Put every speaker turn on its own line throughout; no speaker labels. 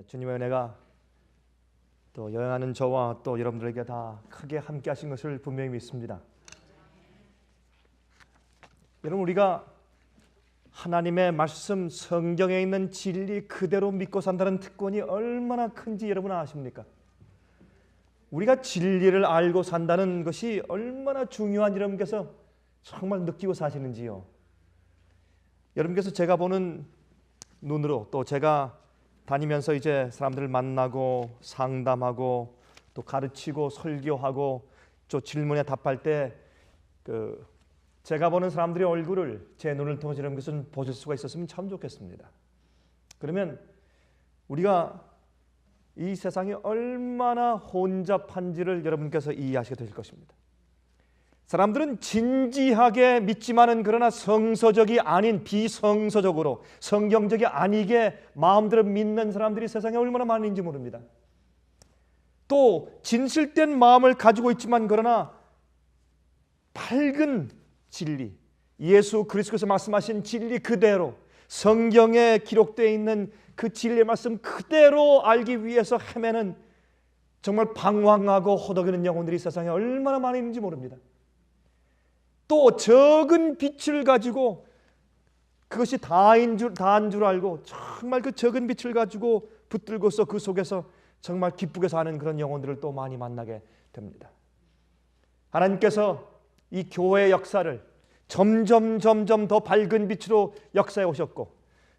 주님의 은혜가 또 여행하는 저와 또 여러분들에게 다 크게 함께 하신 것을 분명히 믿습니다. 여러분, 우리가 하나님의 말씀, 성경에 있는 진리 그대로 믿고 산다는 특권이 얼마나 큰지 여러분 아십니까? 우리가 진리를 알고 산다는 것이 얼마나 중요한 여러분께서 정말 느끼고 사시는지요. 여러분께서 제가 보는 눈으로, 또 제가 다니면서 이제 사람들을 만나고 상담하고 또 가르치고 설교하고 또 질문에 답할 때 제가 보는 사람들의 얼굴을 제 눈을 통해서 여러분께서 보실 수가 있었으면 참 좋겠습니다. 그러면 우리가 이 세상이 얼마나 혼잡한지를 여러분께서 이해하시게 되실 것입니다. 사람들은 진지하게 믿지만은 그러나 성서적이 아닌 비성서적으로 성경적이 아니게 마음대로 믿는 사람들이 세상에 얼마나 많은지 모릅니다. 또 진실된 마음을 가지고 있지만 그러나 밝은 진리, 예수 그리스도께서 말씀하신 진리 그대로 성경에 기록되어 있는 그 진리의 말씀 그대로 알기 위해서 헤매는 정말 방황하고 호덕이는 영혼들이 세상에 얼마나 많이 있는지 모릅니다. 또 적은 빛을 가지고 그것이 다인 줄 알고 정말 그 적은 빛을 가지고 붙들고서 그 속에서 정말 기쁘게 사는 그런 영혼들을 또 많이 만나게 됩니다. 하나님께서 이 교회의 역사를 점점 더 밝은 빛으로 역사해 오셨고,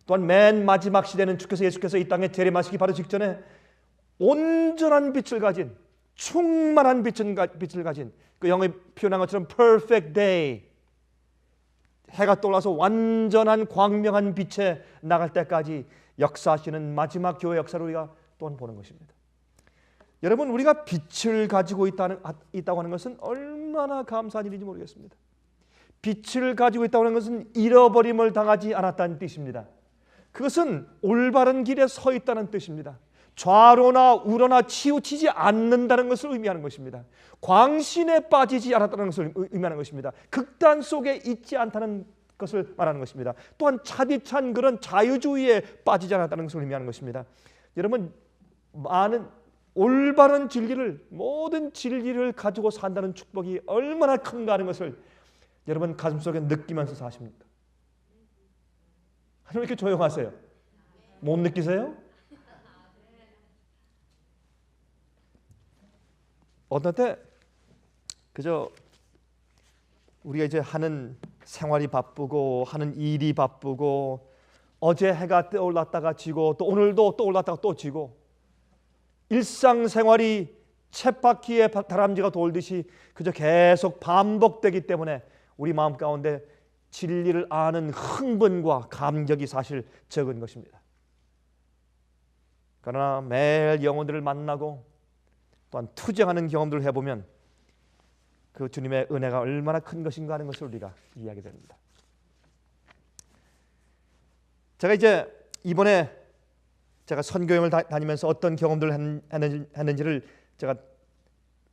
또한 맨 마지막 시대는 주께서 예수께서 이 땅에 재림하시기 바로 직전에 온전한 빛을 가진, 충만한 빛을 가진, 그 영어에 표현한 것처럼 perfect day, 해가 떠올라서 완전한 광명한 빛에 나갈 때까지 역사하시는 마지막 교회 역사를 우리가 또한 보는 것입니다. 여러분, 우리가 빛을 가지고 있다고 하는 것은 얼마나 감사한 일인지 모르겠습니다. 빛을 가지고 있다고 하는 것은 잃어버림을 당하지 않았다는 뜻입니다. 그것은 올바른 길에 서 있다는 뜻입니다. 좌로나 우로나 치우치지 않는다는 것을 의미하는 것입니다. 광신에 빠지지 않았다는 것을 의미하는 것입니다. 극단 속에 있지 않다는 것을 말하는 것입니다. 또한 차디찬 그런 자유주의에 빠지지 않았다는 것을 의미하는 것입니다. 여러분, 많은 올바른 진리를, 모든 진리를 가지고 산다는 축복이 얼마나 큰가 하는 것을 여러분 가슴속에 느끼면서 사십니까? 왜 이렇게 조용하세요? 못 느끼세요? 어떤 때 그저 우리가 이제 하는 생활이 바쁘고 하는 일이 바쁘고 어제 해가 떠올랐다가 지고 또 오늘도 떠올랐다가 또 지고 일상생활이 쳇바퀴에 다람쥐가 돌듯이 그저 계속 반복되기 때문에 우리 마음 가운데 진리를 아는 흥분과 감격이 사실 적은 것입니다. 그러나 매일 영혼들을 만나고 또한 투쟁하는 경험들을 해보면 그 주님의 은혜가 얼마나 큰 것인가 하는 것을 우리가 이해하게 됩니다. 제가 이제 이번에 제가 선교여행을 다니면서 어떤 경험들을 했는지를 제가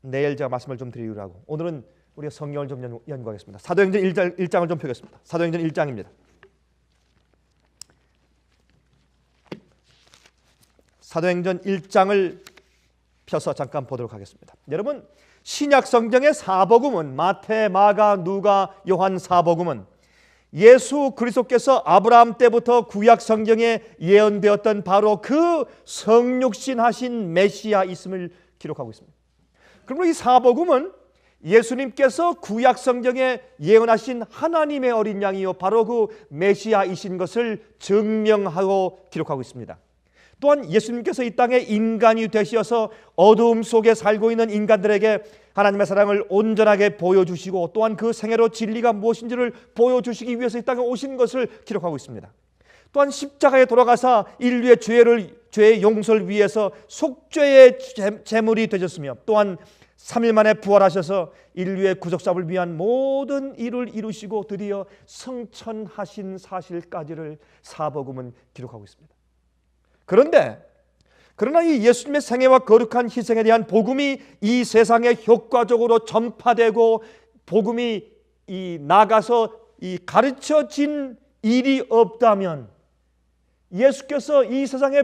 내일 제가 말씀을 좀 드리려고 하고, 오늘은 우리가 성경을 좀 연구하겠습니다. 사도행전 1장을 좀 펴겠습니다. 사도행전 1장입니다. 사도행전 1장을 펴서 잠깐 보도록 하겠습니다. 여러분, 신약 성경의 사복음은 마태, 마가, 누가, 요한 사복음은 예수 그리스도께서 아브라함 때부터 구약 성경에 예언되었던 바로 그 성육신하신 메시아 있음을 기록하고 있습니다. 그러므로 이 사복음은 예수님께서 구약 성경에 예언하신 하나님의 어린 양이요 바로 그 메시아이신 것을 증명하고 기록하고 있습니다. 또한 예수님께서 이 땅에 인간이 되셔서 어두움 속에 살고 있는 인간들에게 하나님의 사랑을 온전하게 보여주시고 또한 그 생애로 진리가 무엇인지를 보여주시기 위해서 이 땅에 오신 것을 기록하고 있습니다. 또한 십자가에 돌아가사 인류의 죄의 용서를 위해서 속죄의 제물이 되셨으며 또한 3일 만에 부활하셔서 인류의 구속사를 위한 모든 일을 이루시고 드디어 성천하신 사실까지를 사복음은 기록하고 있습니다. 그러나 이 예수님의 생애와 거룩한 희생에 대한 복음이 이 세상에 효과적으로 전파되고 복음이 나가서 가르쳐진 일이 없다면 예수께서 이 세상에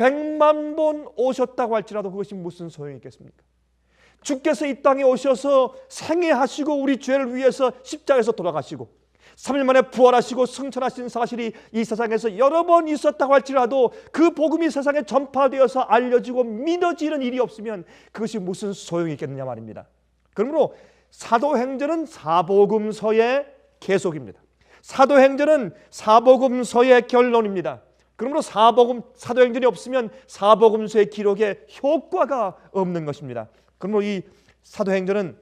100만 번 오셨다고 할지라도 그것이 무슨 소용이 있겠습니까? 주께서 이 땅에 오셔서 생애하시고 우리 죄를 위해서 십자가에서 돌아가시고 3일 만에 부활하시고 승천하신 사실이 이 세상에서 여러 번 있었다고 할지라도 그 복음이 세상에 전파되어서 알려지고 믿어지는 일이 없으면 그것이 무슨 소용이 있겠느냐 말입니다. 그러므로 사도행전은 사복음서의 계속입니다. 사도행전은 사복음서의 결론입니다. 그러므로 사도행전이 없으면 사복음서의 기록에 효과가 없는 것입니다. 그러므로 이 사도행전은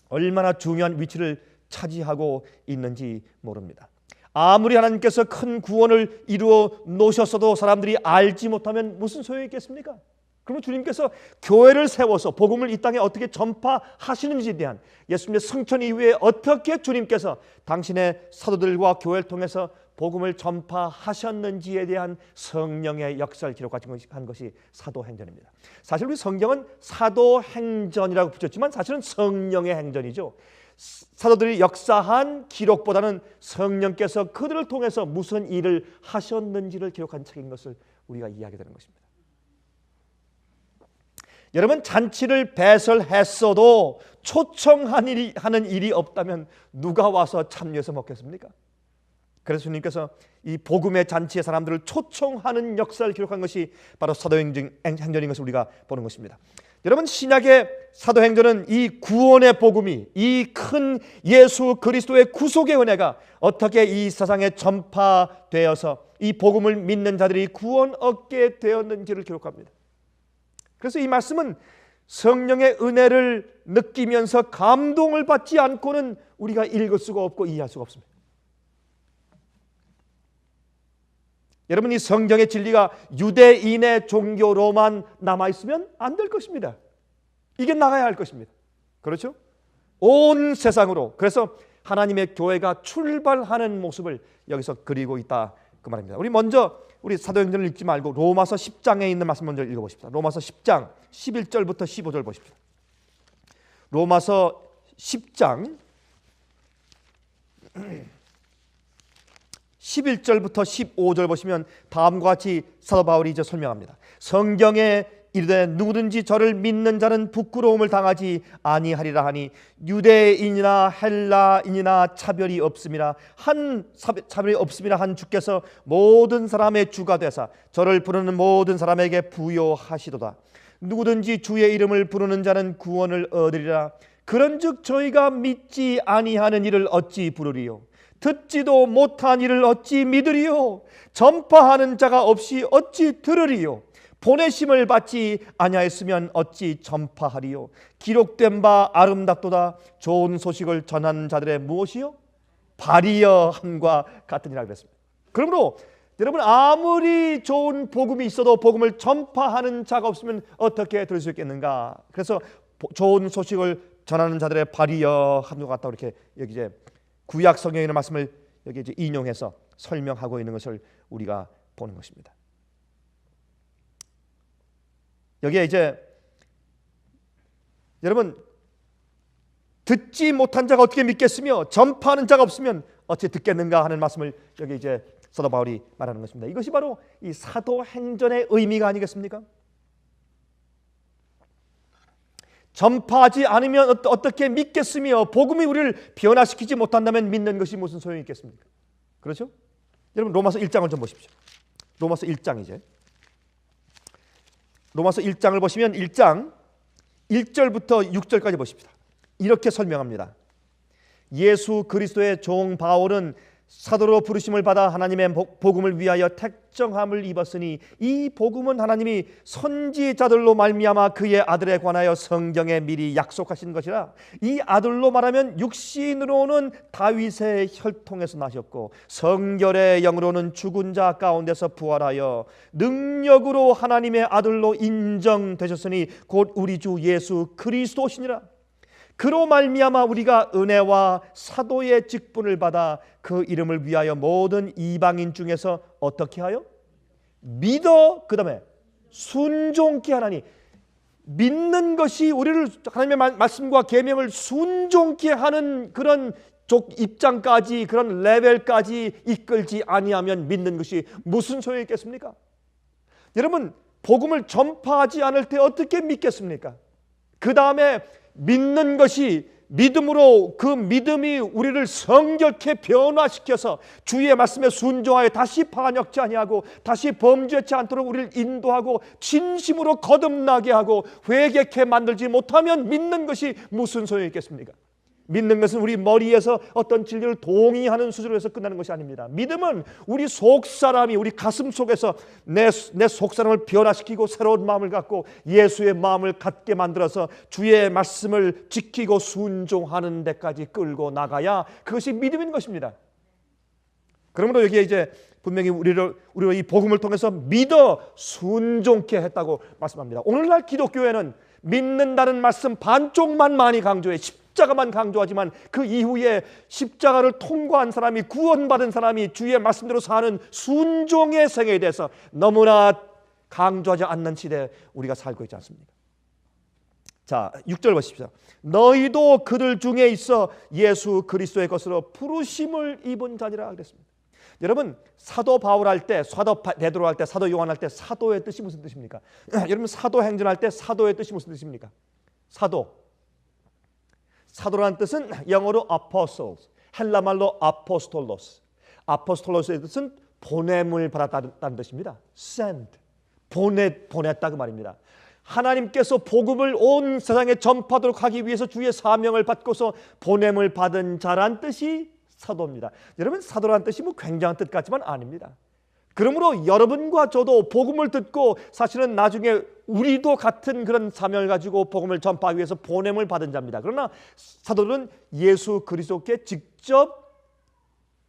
얼마나 중요한 위치를 차지하고 있는지 모릅니다. 아무리 하나님께서 큰 구원을 이루어 놓으셨어도 사람들이 알지 못하면 무슨 소용이 있겠습니까? 그러면 주님께서 교회를 세워서 복음을 이 땅에 어떻게 전파하시는지에 대한 예수님의 승천 이후에 어떻게 주님께서 당신의 사도들과 교회를 통해서 복음을 전파하셨는지에 대한 성령의 역사를 기록한 것이 사도행전입니다. 사실 우리 성경은 사도행전이라고 붙였지만 사실은 성령의 행전이죠. 사도들이 역사한 기록보다는 성령께서 그들을 통해서 무슨 일을 하셨는지를 기록한 책인 것을 우리가 이해하게 되는 것입니다. 여러분, 잔치를 배설했어도 초청하는 일이 없다면 누가 와서 참여해서 먹겠습니까? 그래서 주님께서 이 복음의 잔치에 사람들을 초청하는 역사를 기록한 것이 바로 사도행전인 것을 우리가 보는 것입니다. 여러분, 신약의 사도행전은 이 구원의 복음이, 이 큰 예수 그리스도의 구속의 은혜가 어떻게 이 세상에 전파되어서 이 복음을 믿는 자들이 구원 얻게 되었는지를 기록합니다. 그래서 이 말씀은 성령의 은혜를 느끼면서 감동을 받지 않고는 우리가 읽을 수가 없고 이해할 수가 없습니다. 여러분, 이 성경의 진리가 유대인의 종교로만 남아있으면 안 될 것입니다. 이게 나가야 할 것입니다. 그렇죠? 온 세상으로. 그래서 하나님의 교회가 출발하는 모습을 여기서 그리고 있다, 그 말입니다. 우리 먼저 우리 사도행전을 읽지 말고 로마서 10장에 있는 말씀 먼저 읽어보십시다. 로마서 10장 11절부터 15절 보십시오. 로마서 10장 11절부터 15절 보시면 다음과 같이 사도 바울이 이제 설명합니다. 성경에 이르되 누구든지 저를 믿는 자는 부끄러움을 당하지 아니하리라 하니 유대인이나 헬라인이나 차별이 없음이라 한 주께서 모든 사람의 주가 되사 저를 부르는 모든 사람에게 부요하시도다. 누구든지 주의 이름을 부르는 자는 구원을 얻으리라. 그런즉 저희가 믿지 아니하는 일을 어찌 부르리요? 듣지도 못한 일을 어찌 믿으리요? 전파하는 자가 없이 어찌 들으리요? 보내심을 받지 아니하였으면 어찌 전파하리요? 기록된 바 아름답도다. 좋은 소식을 전하는 자들의 무엇이요? 발이여 함과 같으니라 그랬습니다. 그러므로 여러분, 아무리 좋은 복음이 있어도 복음을 전파하는 자가 없으면 어떻게 들을 수 있겠는가? 그래서 좋은 소식을 전하는 자들의 발이여 함과 같다, 이렇게 여기 이제 구약 성경에 있는 말씀을 여기 이제 인용해서 설명하고 있는 것을 우리가 보는 것입니다. 여기에 이제 여러분, 듣지 못한 자가 어떻게 믿겠으며 전파하는 자가 없으면 어떻게 듣겠는가 하는 말씀을 여기 이제 사도 바울이 말하는 것입니다. 이것이 바로 이 사도행전의 의미가 아니겠습니까? 전파하지 않으면 어떻게 믿겠으며 복음이 우리를 변화시키지 못한다면 믿는 것이 무슨 소용이 있겠습니까? 그렇죠? 여러분, 로마서 1장을 좀 보십시오. 로마서 1장 이제 로마서 1장을 보시면 1장 1절부터 6절까지 보십시다. 이렇게 설명합니다. 예수 그리스도의 종 바울은 사도로 부르심을 받아 하나님의 복음을 위하여 택정함을 입었으니 이 복음은 하나님이 선지자들로 말미암아 그의 아들에 관하여 성경에 미리 약속하신 것이라. 이 아들로 말하면 육신으로는 다윗의 혈통에서 나셨고 성결의 영으로는 죽은 자 가운데서 부활하여 능력으로 하나님의 아들로 인정되셨으니 곧 우리 주 예수 그리스도시니라. 그로 말미암아 우리가 은혜와 사도의 직분을 받아 그 이름을 위하여 모든 이방인 중에서 어떻게 하여? 믿어, 그 다음에 순종케 하나니. 믿는 것이 우리를 하나님의 말씀과 계명을 순종케 하는 그런 입장까지, 그런 레벨까지 이끌지 아니하면 믿는 것이 무슨 소용이 있겠습니까? 여러분, 복음을 전파하지 않을 때 어떻게 믿겠습니까? 그 다음에 믿는 것이 믿음으로 그 믿음이 우리를 성결케 변화시켜서 주의 말씀에 순종하여 다시 반역지 아니하고 다시 범죄치 않도록 우리를 인도하고 진심으로 거듭나게 하고 회개케 만들지 못하면 믿는 것이 무슨 소용이 있겠습니까? 믿는 것은 우리 머리에서 어떤 진리를 동의하는 수준으로 해서 끝나는 것이 아닙니다. 믿음은 우리 속사람이 우리 가슴 속에서 내 속사람을 변화시키고 새로운 마음을 갖고 예수의 마음을 갖게 만들어서 주의 말씀을 지키고 순종하는 데까지 끌고 나가야 그것이 믿음인 것입니다. 그러므로 여기에 이제 분명히 우리를 이 복음을 통해서 믿어 순종케 했다고 말씀합니다. 오늘날 기독교회는 믿는다는 말씀 반쪽만 많이 강조해 십자가만 강조하지만 그 이후에 십자가를 통과한 사람이 구원받은 사람이 주의 말씀대로 사는 순종의 생애에 대해서 너무나 강조하지 않는 시대에 우리가 살고 있지 않습니까? 자, 6절 보십시오. 너희도 그들 중에 있어 예수 그리스도의 것으로 부르심을 입은 자니라 그랬습니다. 여러분, 사도 바울 할 때, 사도 베드로 할 때, 사도 요한 할 때 사도의 뜻이 무슨 뜻입니까? 여러분, 사도행전 할 때 사도의 뜻이 무슨 뜻입니까? 사도라는 뜻은 영어로 apostles, 헬라말로 apostolos. apostolos의 뜻은 보냄을 받았다는 뜻입니다. send, 보냈다 그 말입니다. 하나님께서 복음을 온 세상에 전파하도록 하기 위해서 주의 사명을 받고서 보냄을 받은 자란 뜻이 사도입니다. 여러분, 사도라는 뜻이 뭐 굉장한 뜻 같지만 아닙니다. 그러므로 여러분과 저도 복음을 듣고 사실은 나중에 우리도 같은 그런 사명을 가지고 복음을 전파하기 위해서 보냄을 받은 자입니다. 그러나 사도들은 예수 그리스도께 직접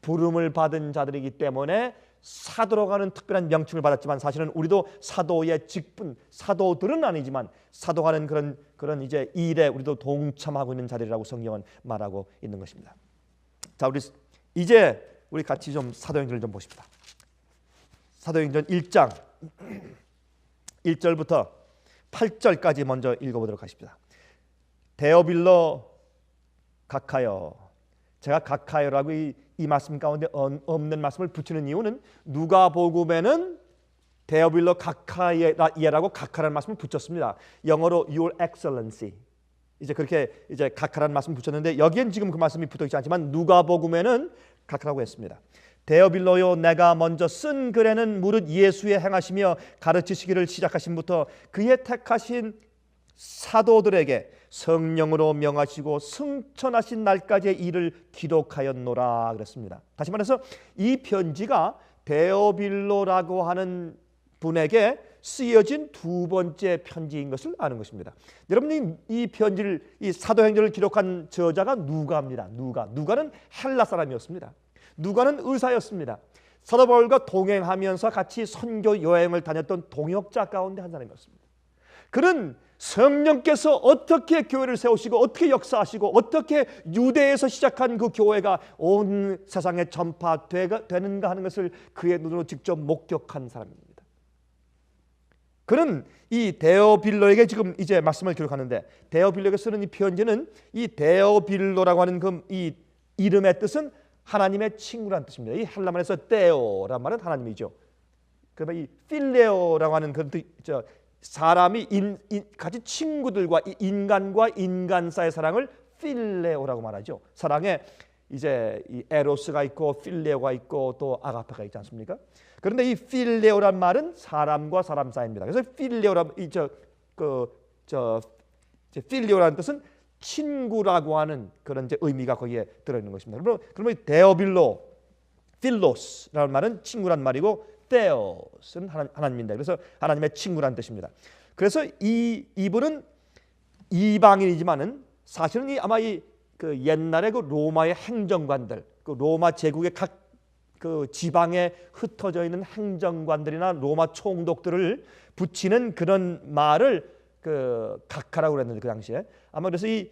부름을 받은 자들이기 때문에 사도라고 하는 특별한 명칭을 받았지만 사실은 우리도 사도의 직분, 사도들은 아니지만 사도가 하는 그런 이제 일에 우리도 동참하고 있는 자들이라고 성경은 말하고 있는 것입니다. 자, 이제 우리 같이 좀 사도행전을 좀 보십시다. 사도행전 1장 1절부터 8절까지 먼저 읽어보도록 하십니다. 데오빌로 가카요. 제가 가카요라고 이 말씀 가운데 없는 말씀을 붙이는 이유는 누가복음에는 데오빌로 가카예라고 가카라는 말씀을 붙였습니다. 영어로 Your Excellency. 이제 그렇게 이제 가카라는 말씀을 붙였는데 여기엔 지금 그 말씀이 붙어 있지 않지만 누가복음에는 가카라고 했습니다. 데오빌로요, 내가 먼저 쓴 글에는 무릇 예수의 행하시며 가르치시기를 시작하신부터 그의 택하신 사도들에게 성령으로 명하시고 승천하신 날까지의 일을 기록하였노라 그랬습니다. 다시 말해서 이 편지가 데오빌로라고 하는 분에게 쓰여진 두 번째 편지인 것을 아는 것입니다. 여러분이 이 편지를, 이 사도행전을 기록한 저자가 누가입니다. 누가는 헬라 사람이었습니다. 누가는 의사였습니다. 사도 바울과 동행하면서 같이 선교 여행을 다녔던 동역자 가운데 한 사람이었습니다. 그는 성령께서 어떻게 교회를 세우시고 어떻게 역사하시고 어떻게 유대에서 시작한 그 교회가 온 세상에 전파되는가 하는 것을 그의 눈으로 직접 목격한 사람입니다. 그는 이 데오빌로에게 지금 이제 말씀을 기록하는데 데오빌로에게 쓰는 이 편지는 이 데오빌로라고 하는 그 이 이름의 뜻은 하나님의 친구라는 뜻입니다. 이 헬라말에서 데오라는 말은 하나님이죠. 그러면 이 필레오라고 하는 그 사람이 같이 친구들과 인간과 인간 사이의 사랑을 필레오라고 말하죠. 사랑에 이제 이 에로스가 있고 필레오가 있고 또 아가페가 있지 않습니까? 그런데 이 필레오란 말은 사람과 사람 사이입니다. 그래서 필레오라 필레오라는 뜻은 친구라고 하는 그런 이제 의미가 거기에 들어 있는 것입니다. 그러면 데오빌로, 필로스라는 말은 친구란 말이고 데오스는 하나님입니다. 그래서 하나님의 친구란 뜻입니다. 그래서 이분은 이방인이지만은 사실은 아마 그 옛날에 그 로마의 행정관들, 그 로마 제국의 각 그 지방에 흩어져 있는 행정관들이나 로마 총독들을 붙이는 그런 말을 그 가카라고 그랬는데 그 당시에 아마 그래서 이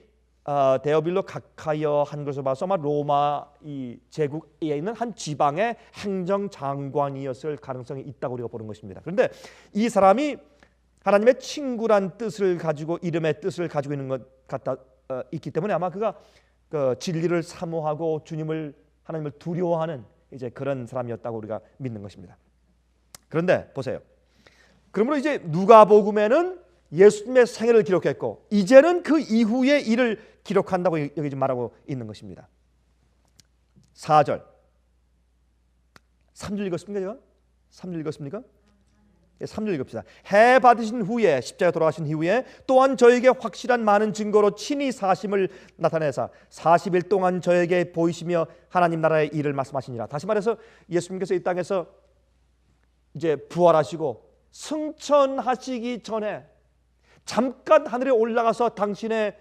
데오빌로 가카여 한 것을 봐서 아마 로마 이 제국에 있는 한 지방의 행정장관이었을 가능성이 있다고 우리가 보는 것입니다. 그런데 이 사람이 하나님의 친구란 뜻을 가지고 이름의 뜻을 가지고 있는 것 같다 있기 때문에 아마 그가 그 진리를 사모하고 하나님을 두려워하는 이제 그런 사람이었다고 우리가 믿는 것입니다. 그런데 보세요. 그러므로 이제 누가복음에는 예수님의 생애를 기록했고 이제는 그 이후의 일을 기록한다고 여기 지금 말하고 있는 것입니다. 4절 3절 읽었습니까? 제가? 3절 읽었습니까? 3절 읽읍시다. 해 받으신 후에 십자가에 돌아가신 이후에 또한 저에게 확실한 많은 증거로 친히 사심을 나타내사 40일 동안 저에게 보이시며 하나님 나라의 일을 말씀하시니라. 다시 말해서 예수님께서 이 땅에서 이제 부활하시고 승천하시기 전에 잠깐 하늘에 올라가서 당신의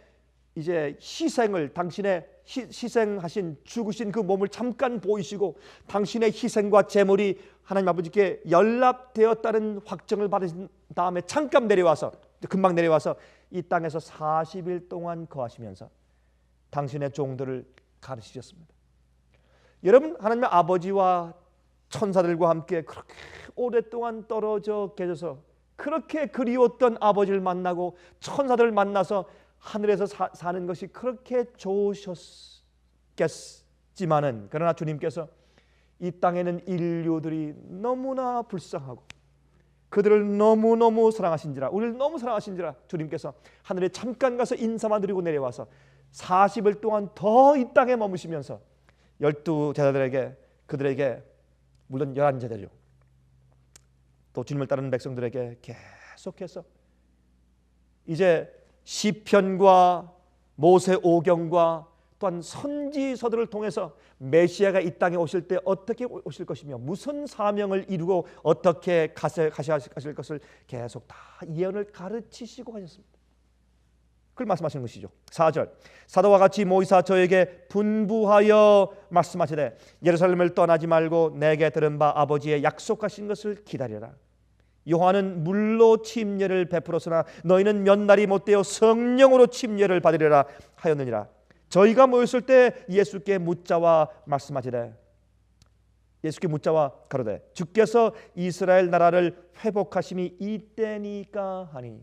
이제 희생을 당신의 희생하신 죽으신 그 몸을 잠깐 보이시고 당신의 희생과 제물이 하나님 아버지께 연락되었다는 확정을 받으신 다음에 잠깐 내려와서 금방 내려와서 이 땅에서 40일 동안 거하시면서 당신의 종들을 가르치셨습니다. 여러분 하나님의 아버지와 천사들과 함께 그렇게 오랫동안 떨어져 계셔서 그렇게 그리웠던 아버지를 만나고 천사들을 만나서 하늘에서 사는 것이 그렇게 좋으셨겠지만은 그러나 주님께서 이 땅에는 인류들이 너무나 불쌍하고 그들을 너무너무 사랑하신지라 우리를 너무 사랑하신지라 주님께서 하늘에 잠깐 가서 인사만 드리고 내려와서 40일 동안 더 이 땅에 머무시면서 12제자들에게 그들에게 물론 11제자죠. 또 주님을 따르는 백성들에게 계속해서 이제 시편과 모세 오경과 또한 선지서들을 통해서 메시아가 이 땅에 오실 때 어떻게 오실 것이며 무슨 사명을 이루고 어떻게 가실 것을 계속 다 예언을 가르치시고 가셨습니다. 그걸 말씀하시는 것이죠. 4절 사도와 같이 모이사 저에게 분부하여 말씀하시되 예루살렘을 떠나지 말고 내게 들은 바 아버지의 약속하신 것을 기다려라. 요한은 물로 침례를 베풀었으나 너희는 몇 날이 못되어 성령으로 침례를 받으리라 하였느니라. 저희가 모였을 때 예수께 묻자와 말씀하시되 예수께 묻자와 가로되 주께서 이스라엘 나라를 회복하심이 이때니까 하니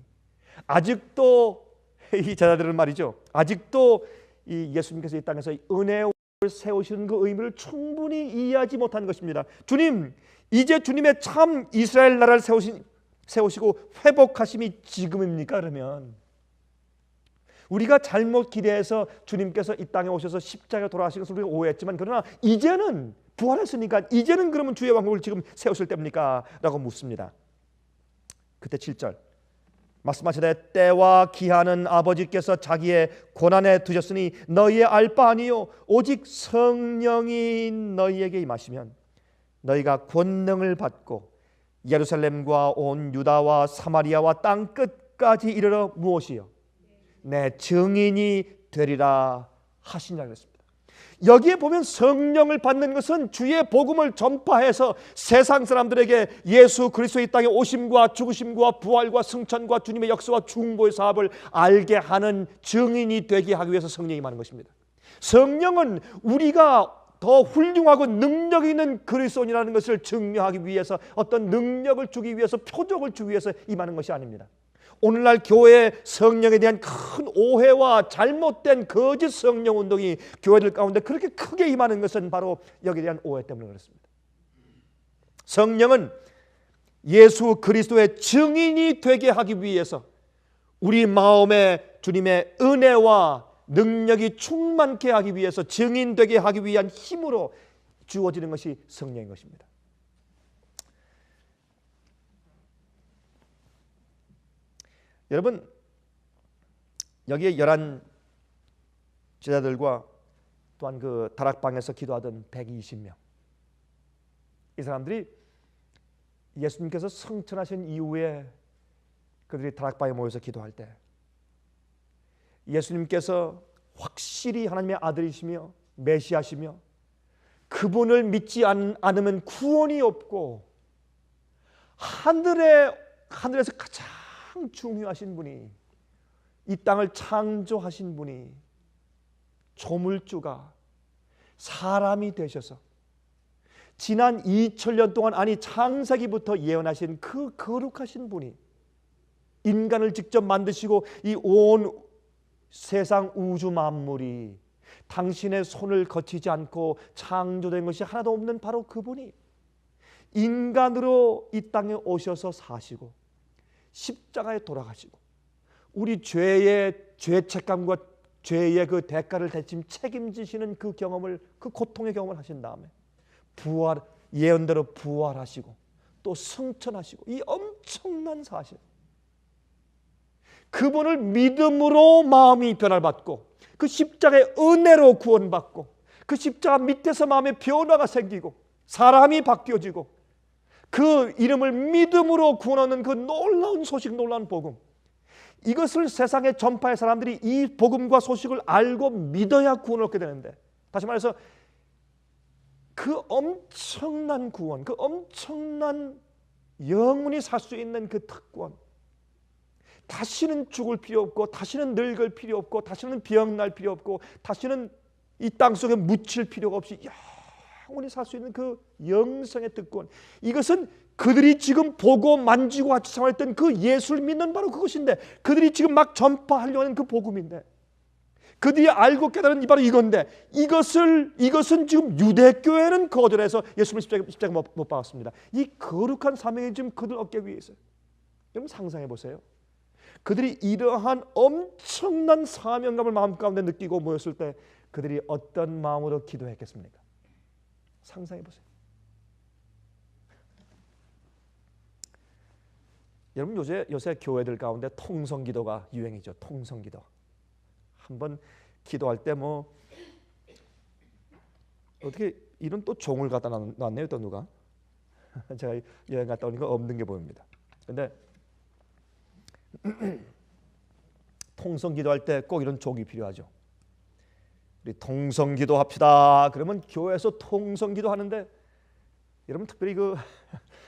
아직도 이 제자들은 말이죠. 아직도 이 예수님께서 이 땅에서 은혜를 세우시는 그 의미를 충분히 이해하지 못한 것입니다. 주님 이제 주님의 참 이스라엘 나라를 세우시고 회복하심이 지금입니까? 그러면 우리가 잘못 기대해서 주님께서 이 땅에 오셔서 십자가에 돌아가신 것을 우리가 오해했지만 그러나 이제는 부활했으니까 이제는 그러면 주의 왕국을 지금 세우실 때입니까? 라고 묻습니다. 그때 7절 말씀하시되 때와 기한은 아버지께서 자기의 권한에 두셨으니 너희의 알 바 아니요 오직 성령이 너희에게 임하시면 너희가 권능을 받고 예루살렘과 온 유다와 사마리아와 땅 끝까지 이르러 무엇이요 내 증인이 되리라 하시니라 그랬습니다. 여기에 보면 성령을 받는 것은 주의 복음을 전파해서 세상 사람들에게 예수 그리스도의 이 땅에 오심과 죽으심과 부활과 승천과 주님의 역사와 중보의 사업을 알게 하는 증인이 되게 하기 위해서 성령이 임하는 것입니다. 성령은 우리가 더 훌륭하고 능력 있는 그리스도인이라는 것을 증명하기 위해서 어떤 능력을 주기 위해서 표적을 주기 위해서 임하는 것이 아닙니다. 오늘날 교회의 성령에 대한 큰 오해와 잘못된 거짓 성령 운동이 교회들 가운데 그렇게 크게 임하는 것은 바로 여기에 대한 오해 때문에 그렇습니다. 성령은 예수 그리스도의 증인이 되게 하기 위해서 우리 마음에 주님의 은혜와 능력이 충만케 하기 위해서 증인되게 하기 위한 힘으로 주어지는 것이 성령인 것입니다. 여러분 여기에 11 제자들과 또한 그 다락방에서 기도하던 120명 이 사람들이 예수님께서 승천하신 이후에 그들이 다락방에 모여서 기도할 때 예수님께서 확실히 하나님의 아들이시며 메시아시며 그분을 믿지 않으면 구원이 없고 하늘에서 가장 중요하신 분이 이 땅을 창조하신 분이 조물주가 사람이 되셔서 지난 2000년 동안 아니 창세기부터 예언하신 그 거룩하신 분이 인간을 직접 만드시고 이 온 세상 우주 만물이 당신의 손을 거치지 않고 창조된 것이 하나도 없는 바로 그분이 인간으로 이 땅에 오셔서 사시고 십자가에 돌아가시고 우리 죄의 죄책감과 죄의 그 대가를 대신 책임지시는 그 경험을, 그 고통의 경험을 하신 다음에 예언대로 부활하시고 또 승천하시고, 이 엄청난 사실, 그분을 믿음으로 마음이 변화를 받고 그 십자가의 은혜로 구원받고 그 십자가 밑에서 마음의 변화가 생기고 사람이 바뀌어지고 그 이름을 믿음으로 구원하는 그 놀라운 소식, 놀라운 복음, 이것을 세상에 전파할 사람들이 이 복음과 소식을 알고 믿어야 구원을 얻게 되는데, 다시 말해서 그 엄청난 구원, 그 엄청난 영원히 살 수 있는 그 특권, 다시는 죽을 필요 없고 다시는 늙을 필요 없고 다시는 병날 필요 없고 다시는 이 땅속에 묻힐 필요가 없이 영원히 살 수 있는 그 영생의 특권, 이것은 그들이 지금 보고 만지고 같이 생활했던 그 예수를 믿는 바로 그것인데, 그들이 지금 막 전파하려고 하는 그 복음인데, 그들이 알고 깨달은 바로 이건데, 이것은 지금 유대교회는 거절해서 예수님을 십자가 못 박았습니다. 이 거룩한 사명이 지금 그들 얻기 위해서. 여러분 상상해 보세요. 그들이 이러한 엄청난 사명감을 마음 가운데 느끼고 모였을 때 그들이 어떤 마음으로 기도했겠습니까? 상상해 보세요. 여러분 요새 교회들 가운데 통성기도가 유행이죠. 통성기도. 한번 기도할 때 뭐 어떻게 이런 또 종을 갖다 놨네요. 또 누가? 제가 여행 갔다 오니까 없는 게 보입니다. 근데 통성기도할 때 꼭 이런 종이 필요하죠. 우리 통성기도 합시다. 그러면 교회에서 통성기도 하는데, 여러분 특별히 그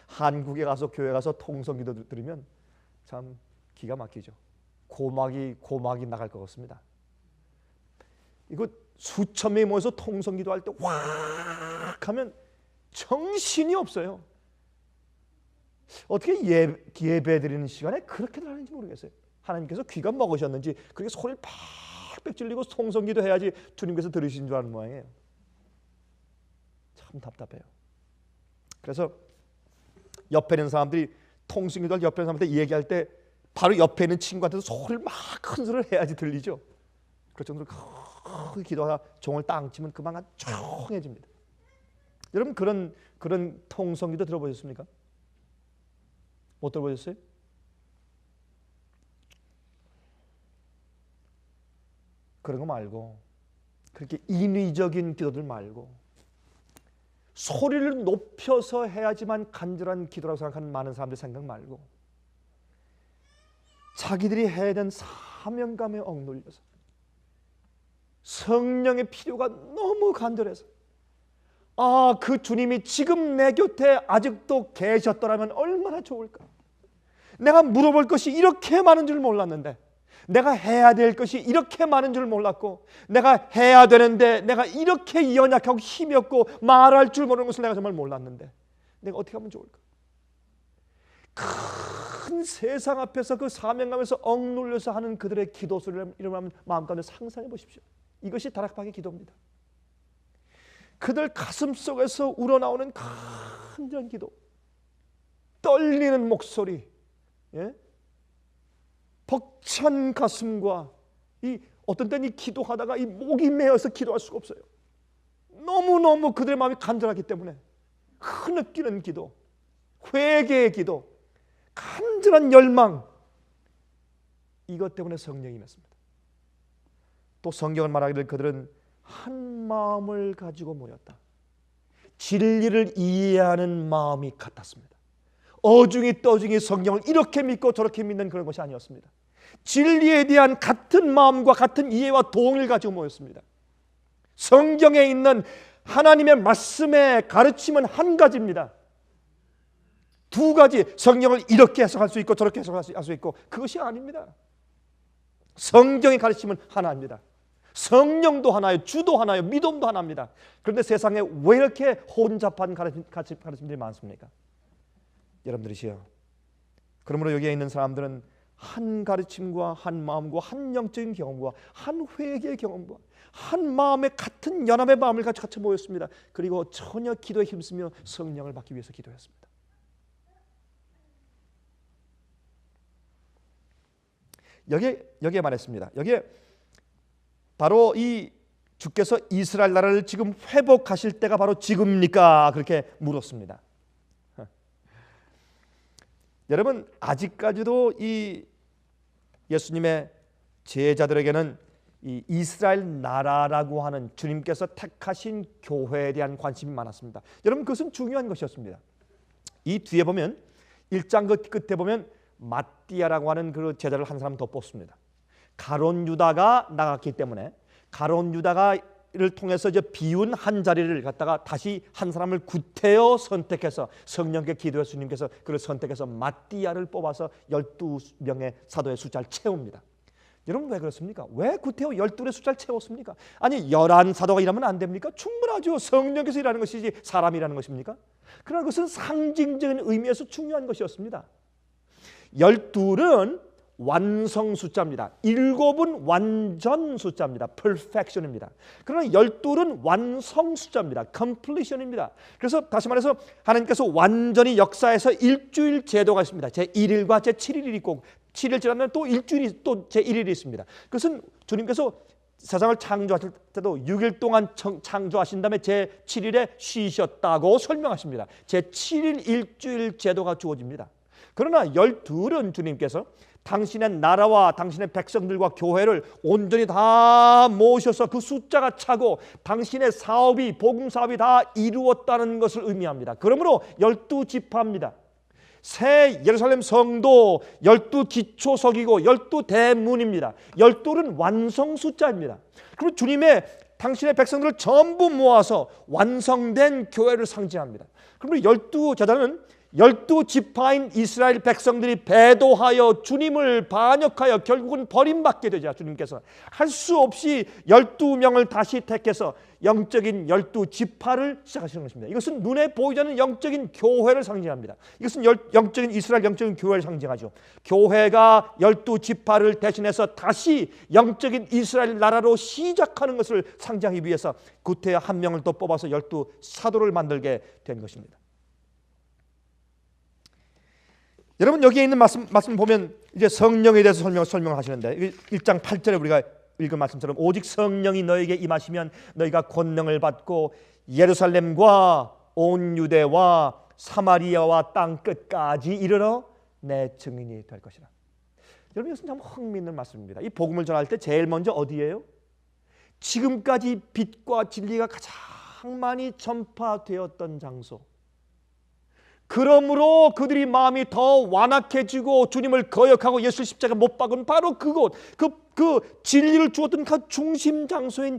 한국에 가서 교회 가서 통성기도 들으면 참 기가 막히죠. 고막이 나갈 것 같습니다. 이거 수천 명이 모여서 통성기도 할 때 확 하면 정신이 없어요. 어떻게 예배 드리는 시간에 그렇게들 하는지 모르겠어요. 하나님께서 귀가 먹으셨는지 그렇게 소리를 팍팍 질리고 통성기도 해야지 주님께서 들으신 줄 아는 모양이에요. 참 답답해요. 그래서 옆에 있는 사람들이 통성기도 옆에 있는 사람한테 얘기할 때 바로 옆에 있는 친구한테도 소리를 막 큰 소리를 해야지 들리죠. 그럴 정도로 크게 기도하다 종을 땅 치면 그만 조용해집니다. 여러분 그런 통성기도 들어보셨습니까? 못 들어보셨어요? 그런 거 말고, 그렇게 인위적인 기도들 말고 소리를 높여서 해야지만 간절한 기도라고 생각하는 많은 사람들 생각 말고, 자기들이 해야 되는 사명감에 억눌려서 성령의 필요가 너무 간절해서, 그 주님이 지금 내 곁에 아직도 계셨더라면 얼마나 좋을까. 내가 물어볼 것이 이렇게 많은 줄 몰랐는데, 내가 해야 될 것이 이렇게 많은 줄 몰랐고, 내가 해야 되는데 내가 이렇게 연약하고 힘이 없고 말할 줄 모르는 것을 내가 정말 몰랐는데 내가 어떻게 하면 좋을까. 큰 세상 앞에서 그 사명감에서 억눌려서 하는 그들의 기도 소리를 이러면 마음 가운데 상상해 보십시오. 이것이 다락방의 기도입니다. 그들 가슴 속에서 우러나오는 간절한 기도, 떨리는 목소리, 벅찬 가슴과 어떤 때는 이 기도하다가 이 목이 메어서 기도할 수가 없어요. 너무너무 그들의 마음이 간절하기 때문에 흐느끼는 기도, 회개의 기도, 간절한 열망, 이것 때문에 성령이 임했습니다. 또 성경은 말하기를 그들은 한 마음을 가지고 모였다. 진리를 이해하는 마음이 같았습니다. 어중이 떠중이 성경을 이렇게 믿고 저렇게 믿는 그런 것이 아니었습니다. 진리에 대한 같은 마음과 같은 이해와 동의를 가지고 모였습니다. 성경에 있는 하나님의 말씀의 가르침은 한 가지입니다. 두 가지, 성경을 이렇게 해석할 수 있고 저렇게 해석할 수 있고, 그것이 아닙니다. 성경의 가르침은 하나입니다. 성령도 하나요, 주도 하나요, 믿음도 하나입니다. 그런데 세상에 왜 이렇게 혼잡한 가르침들이 많습니까? 여러분들이시여, 그러므로 여기에 있는 사람들은 한 가르침과 한 마음과 한 영적인 경험과 한 회개의 경험과 한 마음의 같은 연합의 마음을 같이 모였습니다. 그리고 전혀 기도에 힘쓰며 성령을 받기 위해서 기도했습니다. 여기에 말했습니다. 여기에 바로 이 주께서 이스라엘 나라를 지금 회복하실 때가 바로 지금입니까? 그렇게 물었습니다. 여러분, 아직까지도 이 예수님의 제자들에게는 이 이스라엘 나라라고 하는 주님께서 택하신 교회에 대한 관심이 많았습니다. 여러분, 그것은 중요한 것이었습니다. 이 뒤에 보면 1장 그 끝에 보면 마띠아라고 하는 그 제자를 한 사람 더 뽑습니다. 가론 유다가 나갔기 때문에 가론 유다가를 통해서 이제 비운 한 자리를 갖다가 다시 한 사람을 구태여 선택해서 성령께 기도해서 주님께서 그를 선택해서 마띠아를 뽑아서 12명의 사도의 숫자를 채웁니다. 여러분, 왜 그렇습니까? 왜 구태여 12의 숫자를 채웠습니까? 아니 11사도가 일하면 안 됩니까? 충분하죠. 성령께서 일하는 것이지 사람이라는 것입니까? 그러나 그것은 상징적인 의미에서 중요한 것이었습니다. 12는 완성 숫자입니다. 7은 완전 숫자입니다. perfection입니다. 그러나 12는 완성 숫자입니다. completion입니다. 그래서 다시 말해서 하나님께서 완전히 역사에서 일주일 제도가 있습니다. 제1일과 제7일이 있고 7일 지나면 또 일주일이 또 제1일이 있습니다. 그것은 주님께서 세상을 창조하실 때도 6일 동안 창조하신 다음에 제7일에 쉬셨다고 설명하십니다. 제7일 일주일 제도가 주어집니다. 그러나 12은 주님께서 당신의 나라와 당신의 백성들과 교회를 온전히 다 모셔서 그 숫자가 차고 당신의 사업이 복음 사업이 다 이루었다는 것을 의미합니다. 그러므로 12지파입니다. 새 예루살렘 성도 12기초석이고 12대문입니다. 12는 완성 숫자입니다. 그리고 주님의 당신의 백성들을 전부 모아서 완성된 교회를 상징합니다. 그러므로 12제자는 12지파인 이스라엘 백성들이 배도하여 주님을 반역하여 결국은 버림받게 되자 주님께서 할 수 없이 12명을 다시 택해서 영적인 12지파를 시작하시는 것입니다. 이것은 눈에 보이지 않는 영적인 교회를 상징합니다. 이것은 영적인 이스라엘 영적인 교회를 상징하죠. 교회가 12지파를 대신해서 다시 영적인 이스라엘 나라로 시작하는 것을 상징하기 위해서 구태여 한 명을 또 뽑아서 12사도를 만들게 된 것입니다. 여러분, 여기에 있는 말씀 보면 이제 성령에 대해서 설명하시는데 1장 8절에 우리가 읽은 말씀처럼 오직 성령이 너에게 임하시면 너희가 권능을 받고 예루살렘과 온 유대와 사마리아와 땅 끝까지 이르러 내 증인이 될 것이라. 여러분, 이것은 참 흥미있는 말씀입니다. 이 복음을 전할 때 제일 먼저 어디예요? 지금까지 빛과 진리가 가장 많이 전파되었던 장소. 그러므로 그들이 마음이 더 완악해지고 주님을 거역하고 예수 십자가 못 박은 바로 그곳, 그 진리를 주었던 그 중심 장소인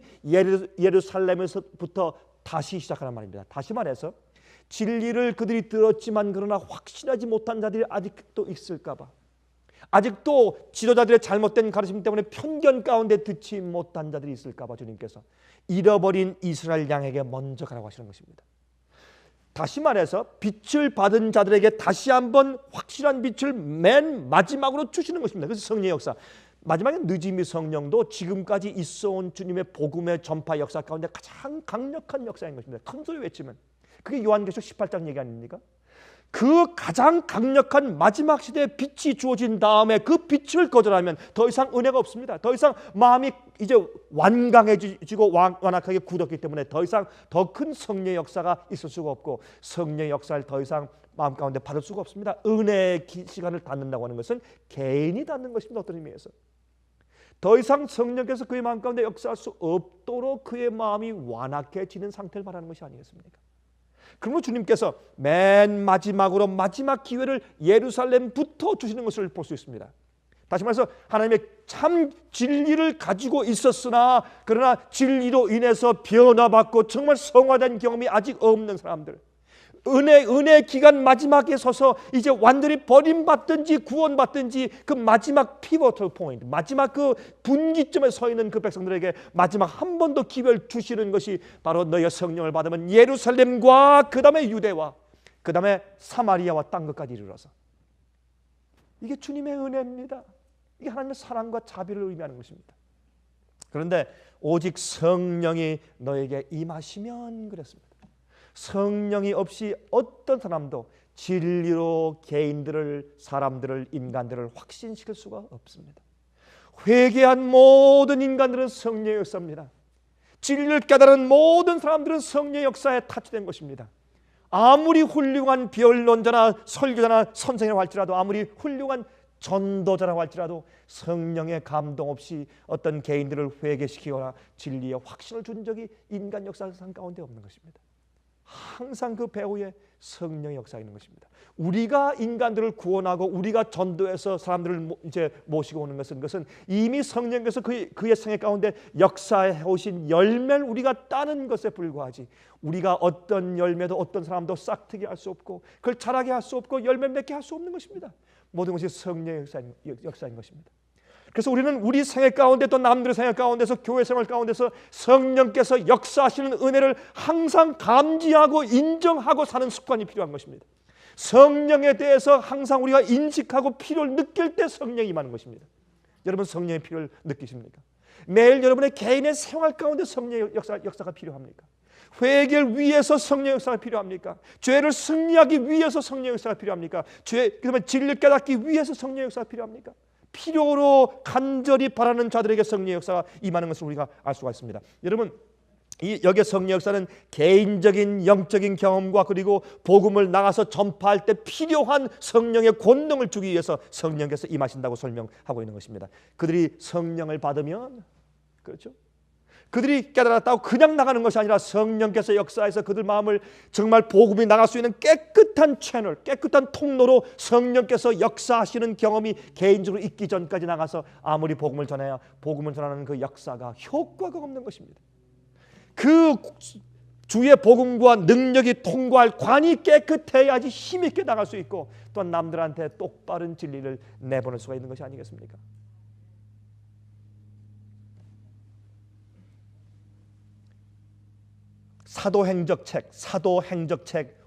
예루살렘에서부터 다시 시작하는 말입니다. 다시 말해서 진리를 그들이 들었지만 그러나 확신하지 못한 자들이 아직도 있을까 봐, 아직도 지도자들의 잘못된 가르침 때문에 편견 가운데 듣지 못한 자들이 있을까 봐 주님께서 잃어버린 이스라엘 양에게 먼저 가라고 하시는 것입니다. 다시 말해서 빛을 받은 자들에게 다시 한번 확실한 빛을 맨 마지막으로 주시는 것입니다. 그래서 성령의 역사, 마지막에 늦음이 성령도 지금까지 있어온 주님의 복음의 전파 역사 가운데 가장 강력한 역사인 것입니다. 큰 소리 외치면 그게 요한계시록 18장 얘기 아닙니까? 그 가장 강력한 마지막 시대에 빛이 주어진 다음에 그 빛을 거절하면 더 이상 은혜가 없습니다. 더 이상 마음이 이제 완강해지고 완악하게 굳었기 때문에 더 이상 더 큰 성령의 역사가 있을 수가 없고 성령의 역사를 더 이상 마음 가운데 받을 수가 없습니다. 은혜의 시간을 닫는다고 하는 것은 개인이 닫는 것입니다. 어떤 의미에서 더 이상 성령께서 그의 마음 가운데 역사할 수 없도록 그의 마음이 완악해지는 상태를 말하는 것이 아니겠습니까? 그러므로 주님께서 맨 마지막으로 마지막 기회를 예루살렘부터 주시는 것을 볼 수 있습니다. 다시 말해서 하나님의 참 진리를 가지고 있었으나 그러나 진리로 인해서 변화받고 정말 성화된 경험이 아직 없는 사람들, 은혜 기간 마지막에 서서 이제 완전히 버림받든지 구원받든지 그 마지막 피보털 포인트, 마지막 그 분기점에 서 있는 그 백성들에게 마지막 한 번 더 기회를 주시는 것이 바로 너희가 성령을 받으면 예루살렘과 그 다음에 유대와 그 다음에 사마리아와 땅 끝까지 이르러서, 이게 주님의 은혜입니다. 이게 하나님의 사랑과 자비를 의미하는 것입니다. 그런데 오직 성령이 너에게 임하시면 그랬습니다. 성령이 없이 어떤 사람도 진리로 개인들을, 사람들을, 인간들을 확신시킬 수가 없습니다. 회개한 모든 인간들은 성령의 역사입니다. 진리를 깨달은 모든 사람들은 성령의 역사에 타치된 것입니다. 아무리 훌륭한 변론자나 설교자나 선생이라고 할지라도, 아무리 훌륭한 전도자라고 할지라도 성령의 감동 없이 어떤 개인들을 회개시키거나 진리의 확신을 준 적이 인간 역사상 가운데 없는 것입니다. 항상 그 배후에 성령의 역사가 있는 것입니다. 우리가 인간들을 구원하고 우리가 전도해서 사람들을 이제 모시고 오는 것은 이미 성령께서 그의 생애 가운데 역사해 오신 열매를 우리가 따는 것에 불과하지, 우리가 어떤 열매도 어떤 사람도 싹트게 할 수 없고 그걸 자라게 할 수 없고 열매 맺게 할 수 없는 것입니다. 모든 것이 성령의 역사인 것입니다. 그래서 우리는 우리 생애 가운데 또 남들의 생애 가운데서 교회 생활 가운데서 성령께서 역사하시는 은혜를 항상 감지하고 인정하고 사는 습관이 필요한 것입니다. 성령에 대해서 항상 우리가 인식하고 필요를 느낄 때 성령이 임하는 것입니다. 여러분, 성령의 필요를 느끼십니까? 매일 여러분의 개인의 생활 가운데 성령의 역사가 필요합니까? 회개를 위해서 성령의 역사가 필요합니까? 죄를 승리하기 위해서 성령의 역사가 필요합니까? 그러면 진리를 깨닫기 위해서 성령의 역사가 필요합니까? 필요로 간절히 바라는 자들에게 성령의 역사가 임하는 것을 우리가 알 수가 있습니다. 여러분, 여기에 성령의 역사는 개인적인 영적인 경험과 그리고 복음을 나가서 전파할 때 필요한 성령의 권능을 주기 위해서 성령께서 임하신다고 설명하고 있는 것입니다. 그들이 성령을 받으면, 그렇죠? 그들이 깨달았다고 그냥 나가는 것이 아니라 성령께서 역사해서 그들 마음을 정말 복음이 나갈 수 있는 깨끗한 채널, 깨끗한 통로로 성령께서 역사하시는 경험이 개인적으로 있기 전까지 나가서 아무리 복음을 전해야 복음을 전하는 그 역사가 효과가 없는 것입니다. 그 주의 복음과 능력이 통과할 관이 깨끗해야지 힘있게 나갈 수 있고 또한 남들한테 똑바른 진리를 내보낼 수가 있는 것이 아니겠습니까? 사도행적 책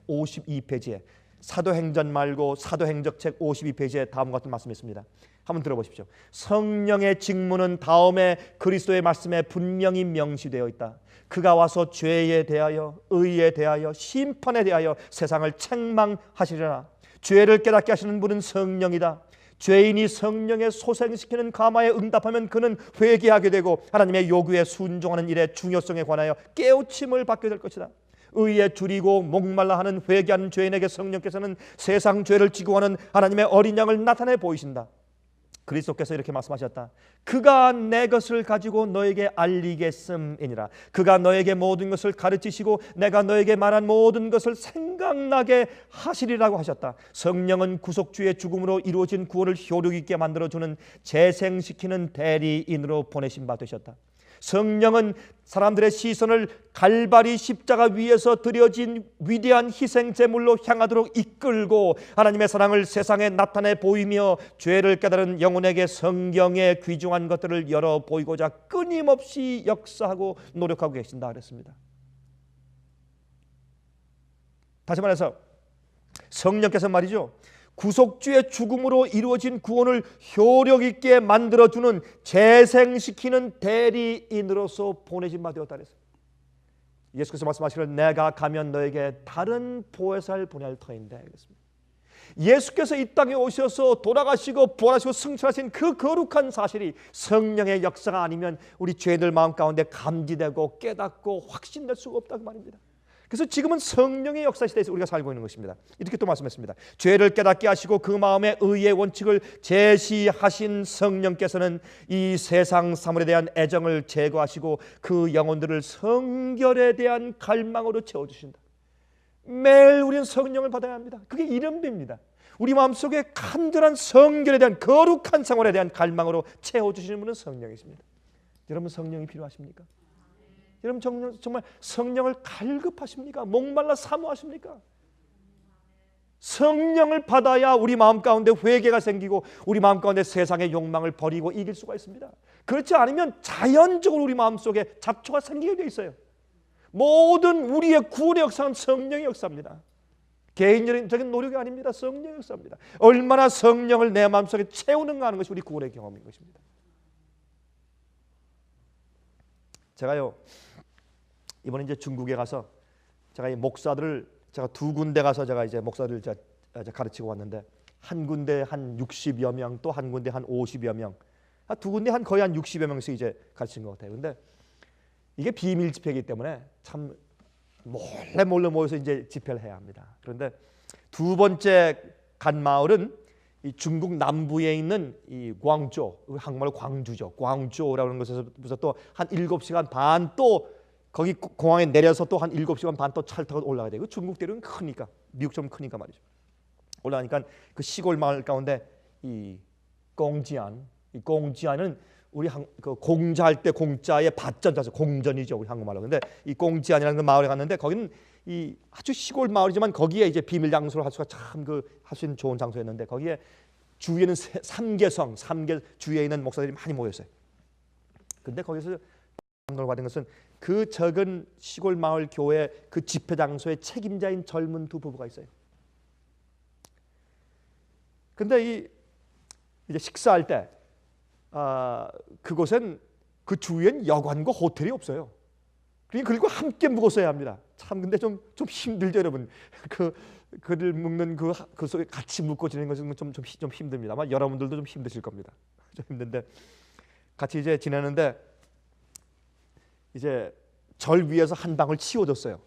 52페이지에 사도행전 말고 사도행적 책 52페이지에 다음과 같은 말씀이 있습니다. 한번 들어보십시오. 성령의 직무는 다음에 그리스도의 말씀에 분명히 명시되어 있다. 그가 와서 죄에 대하여 의에 대하여 심판에 대하여 세상을 책망하시리라. 죄를 깨닫게 하시는 분은 성령이다. 죄인이 성령에 소생시키는 감화에 응답하면 그는 회개하게 되고 하나님의 요구에 순종하는 일의 중요성에 관하여 깨우침을 받게 될 것이다. 의에 줄이고 목말라 하는 회개하는 죄인에게 성령께서는 세상 죄를 지고 하는 하나님의 어린 양을 나타내 보이신다. 그리스도께서 이렇게 말씀하셨다. 그가 내 것을 가지고 너에게 알리겠음이니라. 그가 너에게 모든 것을 가르치시고 내가 너에게 말한 모든 것을 생각나게 하시리라고 하셨다. 성령은 구속주의 죽음으로 이루어진 구원을 효력 있게 만들어주는 재생시키는 대리인으로 보내신 바 되셨다. 성령은 사람들의 시선을 갈바리 십자가 위에서 드려진 위대한 희생 제물로 향하도록 이끌고 하나님의 사랑을 세상에 나타내 보이며 죄를 깨달은 영혼에게 성경의 귀중한 것들을 열어 보이고자 끊임없이 역사하고 노력하고 계신다 그랬습니다. 다시 말해서 성령께서 말이죠, 구속주의 죽음으로 이루어진 구원을 효력 있게 만들어주는 재생시키는 대리인으로서 보내신 바 되었다 그랬어요. 예수께서 말씀하시기를 내가 가면 너에게 다른 보혜사를 보낼 터인데 그랬습니다. 예수께서 이 땅에 오셔서 돌아가시고 부활하시고 승천하신 그 거룩한 사실이 성령의 역사가 아니면 우리 죄인들 마음 가운데 감지되고 깨닫고 확신될 수가 없다고 말입니다. 그래서 지금은 성령의 역사 시대에서 우리가 살고 있는 것입니다. 이렇게 또 말씀했습니다. 죄를 깨닫게 하시고 그 마음에 의의 원칙을 제시하신 성령께서는 이 세상 사물에 대한 애정을 제거하시고 그 영혼들을 성결에 대한 갈망으로 채워주신다. 매일 우리는 성령을 받아야 합니다. 그게 이름입니다. 우리 마음속에 간절한 성결에 대한 거룩한 생활에 대한 갈망으로 채워주시는 분은 성령이십니다. 여러분, 성령이 필요하십니까? 여러분, 정말 성령을 갈급하십니까? 목말라 사모하십니까? 성령을 받아야 우리 마음 가운데 회개가 생기고 우리 마음 가운데 세상의 욕망을 버리고 이길 수가 있습니다. 그렇지 않으면 자연적으로 우리 마음속에 잡초가 생기게 돼 있어요. 모든 우리의 구원의 역사는 성령의 역사입니다. 개인적인 노력이 아닙니다. 성령의 역사입니다. 얼마나 성령을 내 마음속에 채우는가 하는 것이 우리 구원의 경험인 것입니다. 제가요, 이번에 이제 중국에 가서 제가 이 목사들을 제가 두 군데 가서 제가 이제 목사들을 가르치고 왔는데 한 군데 한 60여 명, 또 한 군데 한 50여 명, 두 군데 거의 한 60여 명씩 이제 가르친 것 같아요. 근데 이게 비밀 집회이기 때문에 참 몰래 모여서 이제 집회를 해야 합니다. 그런데 두 번째 간 마을은 이 중국 남부에 있는 이 광주, 한국말로 광주죠. 광주라고 하는 곳에서 또 한 7시간 반 또 거기 공항에 내려서 또 한 7시간 반 또 차를 타고 올라가야 돼요. 중국 대륙은 크니까, 미국처럼 크니까 말이죠. 올라가니까 그 시골 마을 가운데 이 공지안은 우리 그 공자할 때 공자의 밭전자서 공전이죠, 우리 한국말로. 근데 이 공지안이라는 그 마을에 갔는데 거기는 이 아주 시골 마을이지만 거기에 이제 비밀 장소를 할 수가 참 그 할 수 있는 좋은 장소였는데 거기에 주위에는 3개 주위에 있는 목사들이 많이 모였어요. 근데 거기서 감동을 받은 것은 그 적은 시골 마을 교회 그 집회 장소의 책임자인 젊은 두 부부가 있어요. 근데 이제 식사할 때 그곳엔 그 주위엔 여관과 호텔이 없어요. 그리고 함께 묵었어야 합니다. 참 근데 좀 힘들죠, 여러분. 그를 묵는 그 속에 같이 묵고 지내는 것은 좀 힘듭니다. 아마 여러분들도 좀 힘드실 겁니다. 좀 힘든데 같이 이제 지내는데 이제 절 위에서 한 방을 치워줬어요.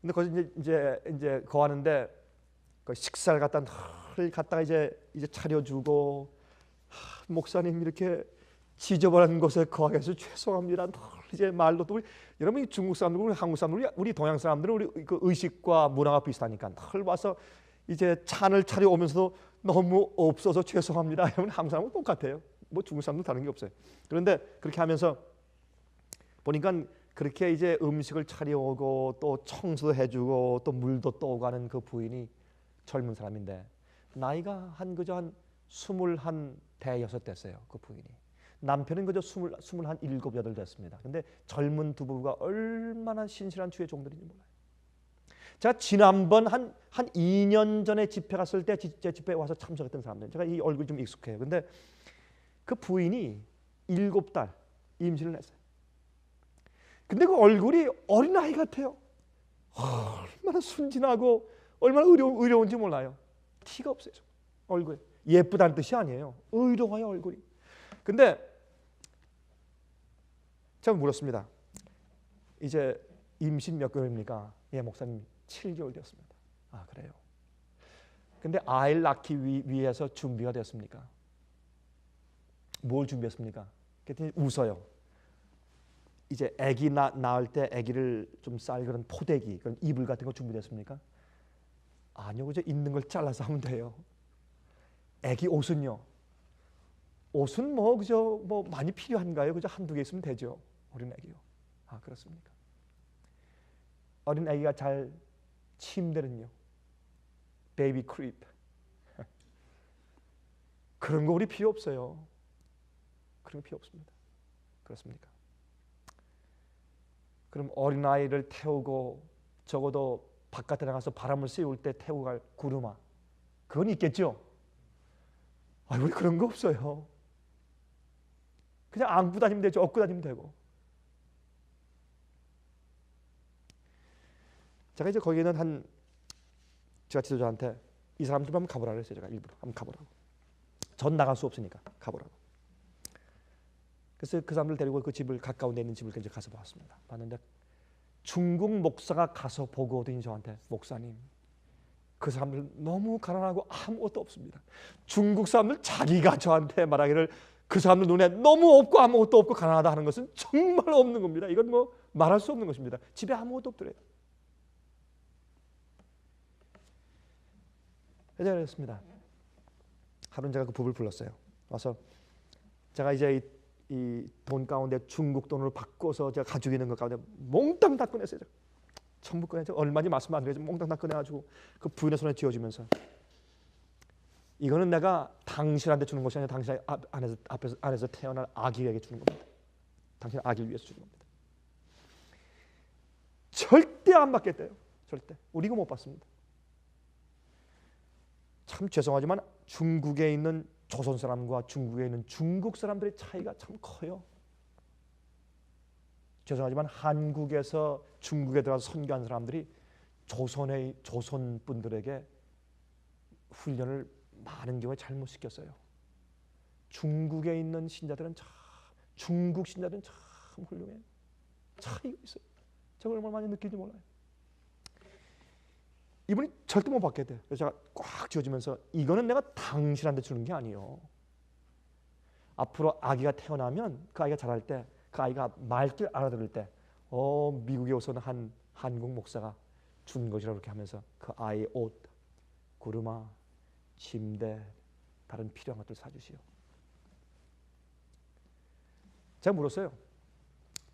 근데 거기 이제 거하는데 그 식사를 갖다가 이제 차려주고 목사님 이렇게 지저분한 곳에 거하게 해서 죄송합니다. 이제 말도 또 여러분 중국 사람들, 우리 한국 사람들, 우리 동양 사람들은 우리 그 의식과 문화가 비슷하니까 늘 와서 이제 찬을 차려오면서도 너무 없어서 죄송합니다. 여러분 한국 사람은 똑같아요. 뭐 중국 사람도 다른 게 없어요. 그런데 그렇게 하면서 보니까 그렇게 이제 음식을 차려오고 또 청소도 해주고 또 물도 떠오고 하는 그 부인이 젊은 사람인데 나이가 그저 한 21, 대여섯 됐어요. 그 부인이. 남편은 그저 27, 8 됐습니다. 근데 젊은 두 부부가 얼마나 신실한 주의 종들인지 몰라요. 제가 지난번 한 2년 전에 집회 갔을 때 제 집회에 와서 참석했던 사람들, 제가 이 얼굴이 좀 익숙해요. 근데 그 부인이 7달 임신을 했어요. 근데 그 얼굴이 어린아이 같아요. 얼마나 순진하고 얼마나 의로운지 몰라요. 티가 없어요. 얼굴에. 예쁘다는 뜻이 아니에요. 의로워요, 얼굴이. 근데 제가 물었습니다. 이제 임신 몇 개월입니까? 예, 목사님 7개월 되었습니다. 아, 그래요. 근데 아이를 낳기 위해서 준비가 되었습니까? 뭘 준비했습니까? 그랬더니 웃어요. 이제 아기 낳을 때 아기를 좀 쌀 그런 포대기, 그런 이불 같은 거 준비됐습니까? 아니요, 그저 있는 걸 잘라서 하면 돼요. 아기 옷은요? 옷은 그저 많이 필요한가요? 그저 한두 개 있으면 되죠. 어린 아기요. 아, 그렇습니까? 어린 아기가 잘 침대는요? 베이비 크립. 그런 거 우리 필요 없어요. 그런 거 필요 없습니다. 그렇습니까? 그럼 어린아이를 태우고 적어도 바깥에 나가서 바람을 쐬울 때 태우고 갈 구루마, 그건 있겠죠? 우리 그런 거 없어요. 그냥 안고 다니면 되죠. 업고 다니면 되고. 제가 이제 거기는 제가 지도자한테 이 사람들 한번 가보라 그랬어요. 제가 일부러 한번 가보라고. 전 나갈 수 없으니까 가보라고. 그래서 그 사람들 데리고 그 집을, 가까운 데 있는 집을 이제 가서 봤습니다. 봤는데 중국 목사가 가서 보고더니 저한테, 목사님, 그 사람들 너무 가난하고 아무것도 없습니다. 중국 사람들 자기가 저한테 말하기를 그 사람들 눈에 너무 없고 아무것도 없고 가난하다 하는 것은 정말 없는 겁니다. 이건 말할 수 없는 것입니다. 집에 아무것도 없더래요. 제가 그랬습니다. 하루는 제가 그 부부를 불렀어요. 와서 제가 이제 이 돈 가운데 중국 돈으로 바꿔서 제가 가지고 있는 것 가운데 몽땅 다 꺼냈어요. 전부 꺼내서 얼마인지 말씀 안 드려서 몽땅 다 꺼내가지고 그 부인의 손에 쥐어주면서, 이거는 내가 당신한테 주는 것이 아니라 당신 안에서 태어날 아기에게 주는 겁니다. 당신 아기를 위해서 주는 겁니다. 절대 안 받겠대요. 절대. 우리 이거 못 받습니다. 참 죄송하지만 중국에 있는 조선 사람과 중국에 있는 중국 사람들의 차이가 참 커요. 죄송하지만 한국에서 중국에 들어가서 선교한 사람들이 조선 분들에게 훈련을 많은 경우에 잘못 시켰어요. 중국에 있는 신자들은 참, 중국 신자들은 참 훌륭해요. 참 이거 있어요. 제가 얼마나 많이 느끼는지 몰라요. 이분이 절대 못 받게 돼. 그래서 제가 꽉 쥐어주면서 이거는 내가 당신한테 주는 게 아니에요. 앞으로 아기가 태어나면 그 아이가 자랄 때, 그 아이가 말귀를 알아들을 때, 미국에 오서는 한 한국 목사가 준 것이라고 이렇게 하면서 그 아이의 옷, 구르마, 침대, 다른 필요한 것들 사주시오. 제가 물었어요.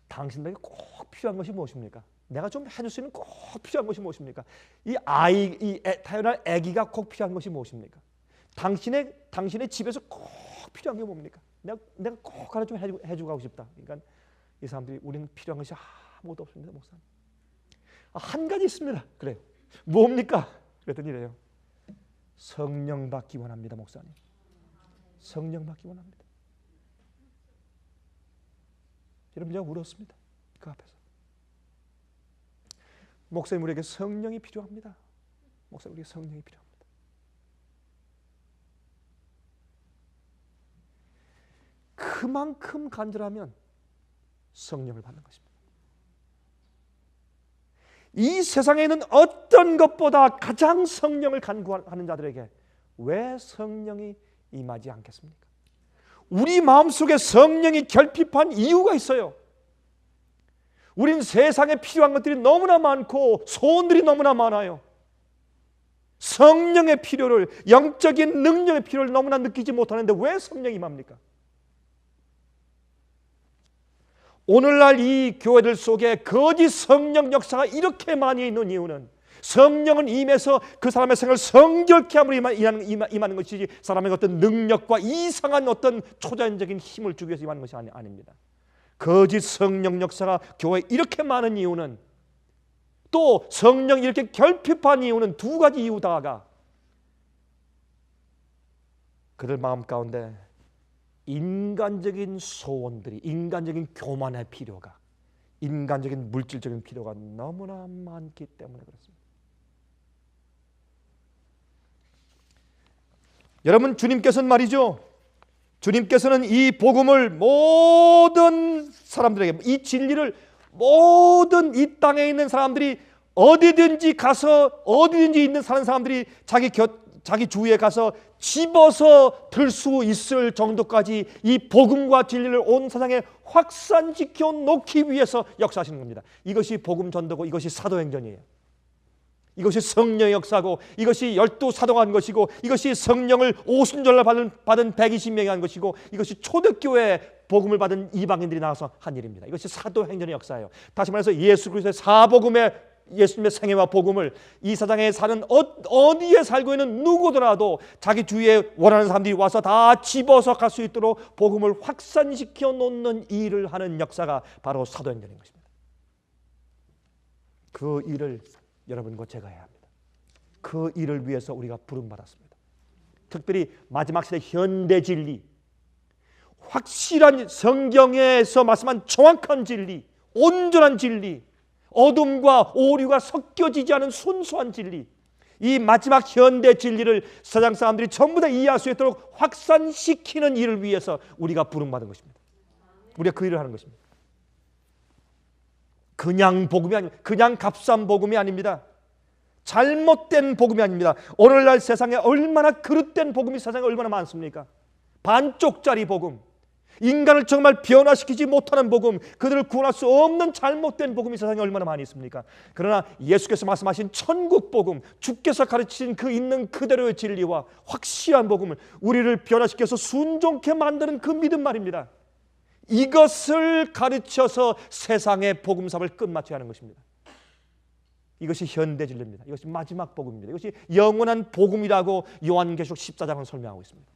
당신에게 꼭 필요한 것이 무엇입니까? 내가 좀 해줄 수 있는 꼭 필요한 것이 무엇입니까? 태어날 아기가 꼭 필요한 것이 무엇입니까? 당신의 집에서 꼭 필요한 게 뭡니까? 내가 꼭 하나 좀 해주고 가고 싶다. 그러니까 이 사람들이 우리는 필요한 것이 아무것도 없습니다, 목사님. 한 가지 있습니다. 그래요. 뭡니까? 그랬더니 이래요. 성령 받기 원합니다, 목사님. 성령 받기 원합니다. 여러분, 제가 울었습니다. 그 앞에서. 목사님, 우리에게 성령이 필요합니다. 목사님, 우리에게 성령이 필요합니다. 그만큼 간절하면 성령을 받는 것입니다. 이 세상에 있는 어떤 것보다 가장 성령을 간구하는 자들에게 왜 성령이 임하지 않겠습니까? 우리 마음속에 성령이 결핍한 이유가 있어요. 우린 세상에 필요한 것들이 너무나 많고 소원들이 너무나 많아요. 성령의 필요를, 영적인 능력의 필요를 너무나 느끼지 못하는데 왜 성령이 임합니까? 오늘날 이 교회들 속에 거짓 성령 역사가 이렇게 많이 있는 이유는 성령은 임해서 그 사람의 생을 성결케 함으로 임하는 것이지 사람의 어떤 능력과 이상한 어떤 초자연적인 힘을 주기 위해서 임하는 것이 아닙니다. 거짓 성령 역사가 교회에 이렇게 많은 이유는, 또 성령이 이렇게 결핍한 이유는 두 가지 이유다가 그들 마음 가운데 인간적인 소원들이, 인간적인 교만의 필요가, 인간적인 물질적인 필요가 너무나 많기 때문에 그렇습니다. 여러분, 주님께서는 말이죠, 주님께서는 이 복음을 모든 사람들에게, 이 진리를 모든 이 땅에 있는 사람들이 어디든지 가서, 어디든지 있는 사는 사람들이 자기 주위에 가서 집어서 들 수 있을 정도까지 이 복음과 진리를 온 세상에 확산시켜 놓기 위해서 역사하시는 겁니다. 이것이 복음 전도고, 이것이 사도행전이에요. 이것이 성령의 역사고, 이것이 12사도가 한 것이고, 이것이 성령을 오순절날 받은 120명이 한 것이고, 이것이 초대교회 복음을 받은 이방인들이 나와서 한 일입니다. 이것이 사도행전의 역사예요. 다시 말해서 예수 그리스도의 사복음의, 예수님의 생애와 복음을 이 세상에 사는 어디에 살고 있는 누구더라도 자기 주위에 원하는 사람들이 와서 다 집어서 갈 수 있도록 복음을 확산시켜 놓는 일을 하는 역사가 바로 사도행전인 것입니다. 그 일을 여러분과 제가 해야 합니다. 그 일을 위해서 우리가 부름받았습니다. 특별히 마지막 시대 현대 진리, 확실한 성경에서 말씀한 정확한 진리, 온전한 진리, 어둠과 오류가 섞여지지 않은 순수한 진리, 이 마지막 현대 진리를 세상 사람들이 전부 다 이해할 수 있도록 확산시키는 일을 위해서 우리가 부름받은 것입니다. 우리가 그 일을 하는 것입니다. 그냥 복음이 아닙니다. 그냥 값싼 복음이 아닙니다. 잘못된 복음이 아닙니다. 오늘날 세상에 얼마나 그릇된 복음이 세상에 얼마나 많습니까? 반쪽짜리 복음, 인간을 정말 변화시키지 못하는 복음, 그들을 구원할 수 없는 잘못된 복음이 세상에 얼마나 많이 있습니까? 그러나 예수께서 말씀하신 천국 복음, 주께서 가르치신 그 있는 그대로의 진리와 확실한 복음을, 우리를 변화시켜서 순종케 만드는 그 믿음 말입니다. 이것을 가르쳐서 세상의 복음사업을 끝마쳐야 하는 것입니다. 이것이 현대 진리입니다. 이것이 마지막 복음입니다. 이것이 영원한 복음이라고 요한계시록 14장을 설명하고 있습니다.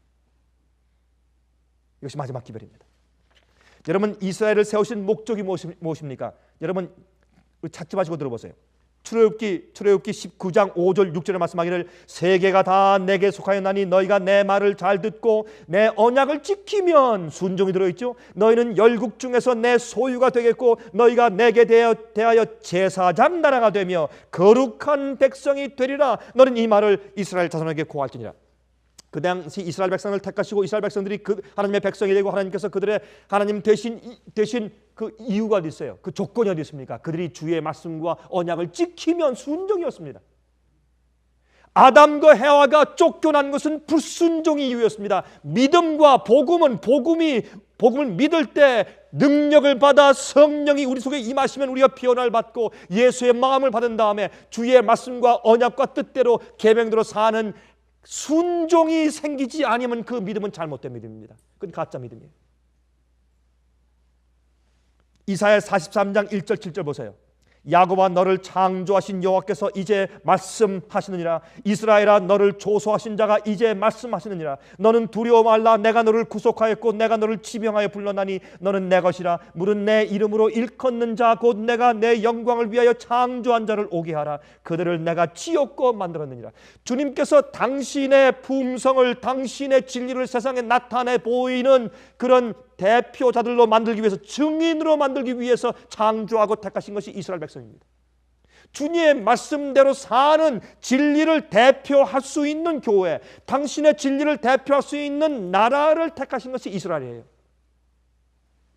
이것이 마지막 기별입니다. 여러분, 이스라엘을 세우신 목적이 무엇입니까? 여러분, 찾지 마시고 들어보세요. 출애굽기 19장 5절 6절에 말씀하기를 세계가 다 내게 속하였나니 너희가 내 말을 잘 듣고 내 언약을 지키면, 순종이 들어있죠. 너희는 열국 중에서 내 소유가 되겠고 너희가 내게 대하여 제사장 나라가 되며 거룩한 백성이 되리라. 너는 이 말을 이스라엘 자손에게 고할지니라. 그 당시 이스라엘 백성을 택하시고 이스라엘 백성들이 그 하나님의 백성이 되고 하나님께서 그들의 하나님 되신 그 이유가 어디 있어요? 그 조건이 어디 있습니까? 그들이 주의 말씀과 언약을 지키면 순종이었습니다. 아담과 해와가 쫓겨난 것은 불순종의 이유였습니다. 믿음과 복음을 믿을 때 능력을 받아 성령이 우리 속에 임하시면 우리가 피어날 받고 예수의 마음을 받은 다음에 주의 말씀과 언약과 뜻대로 계명대로 사는 순종이 생기지 아니면 그 믿음은 잘못된 믿음입니다. 그건 가짜 믿음이에요. 이사야 43장 1절 7절 보세요. 야곱아 너를 창조하신 여호와께서 이제 말씀하시느니라. 이스라엘아 너를 조소하신 자가 이제 말씀하시느니라. 너는 두려워 말라. 내가 너를 구속하였고 내가 너를 지명하여 불렀나니 너는 내 것이라. 물은 내 이름으로 일컫는 자 곧 내가 내 영광을 위하여 창조한 자를 오게 하라. 그들을 내가 지었고 만들었느니라. 주님께서 당신의 품성을, 당신의 진리를 세상에 나타내 보이는 그런 대표자들로 만들기 위해서, 증인으로 만들기 위해서 창조하고 택하신 것이 이스라엘 백성입니다. 주님의 말씀대로 사는 진리를 대표할 수 있는 교회, 당신의 진리를 대표할 수 있는 나라를 택하신 것이 이스라엘이에요.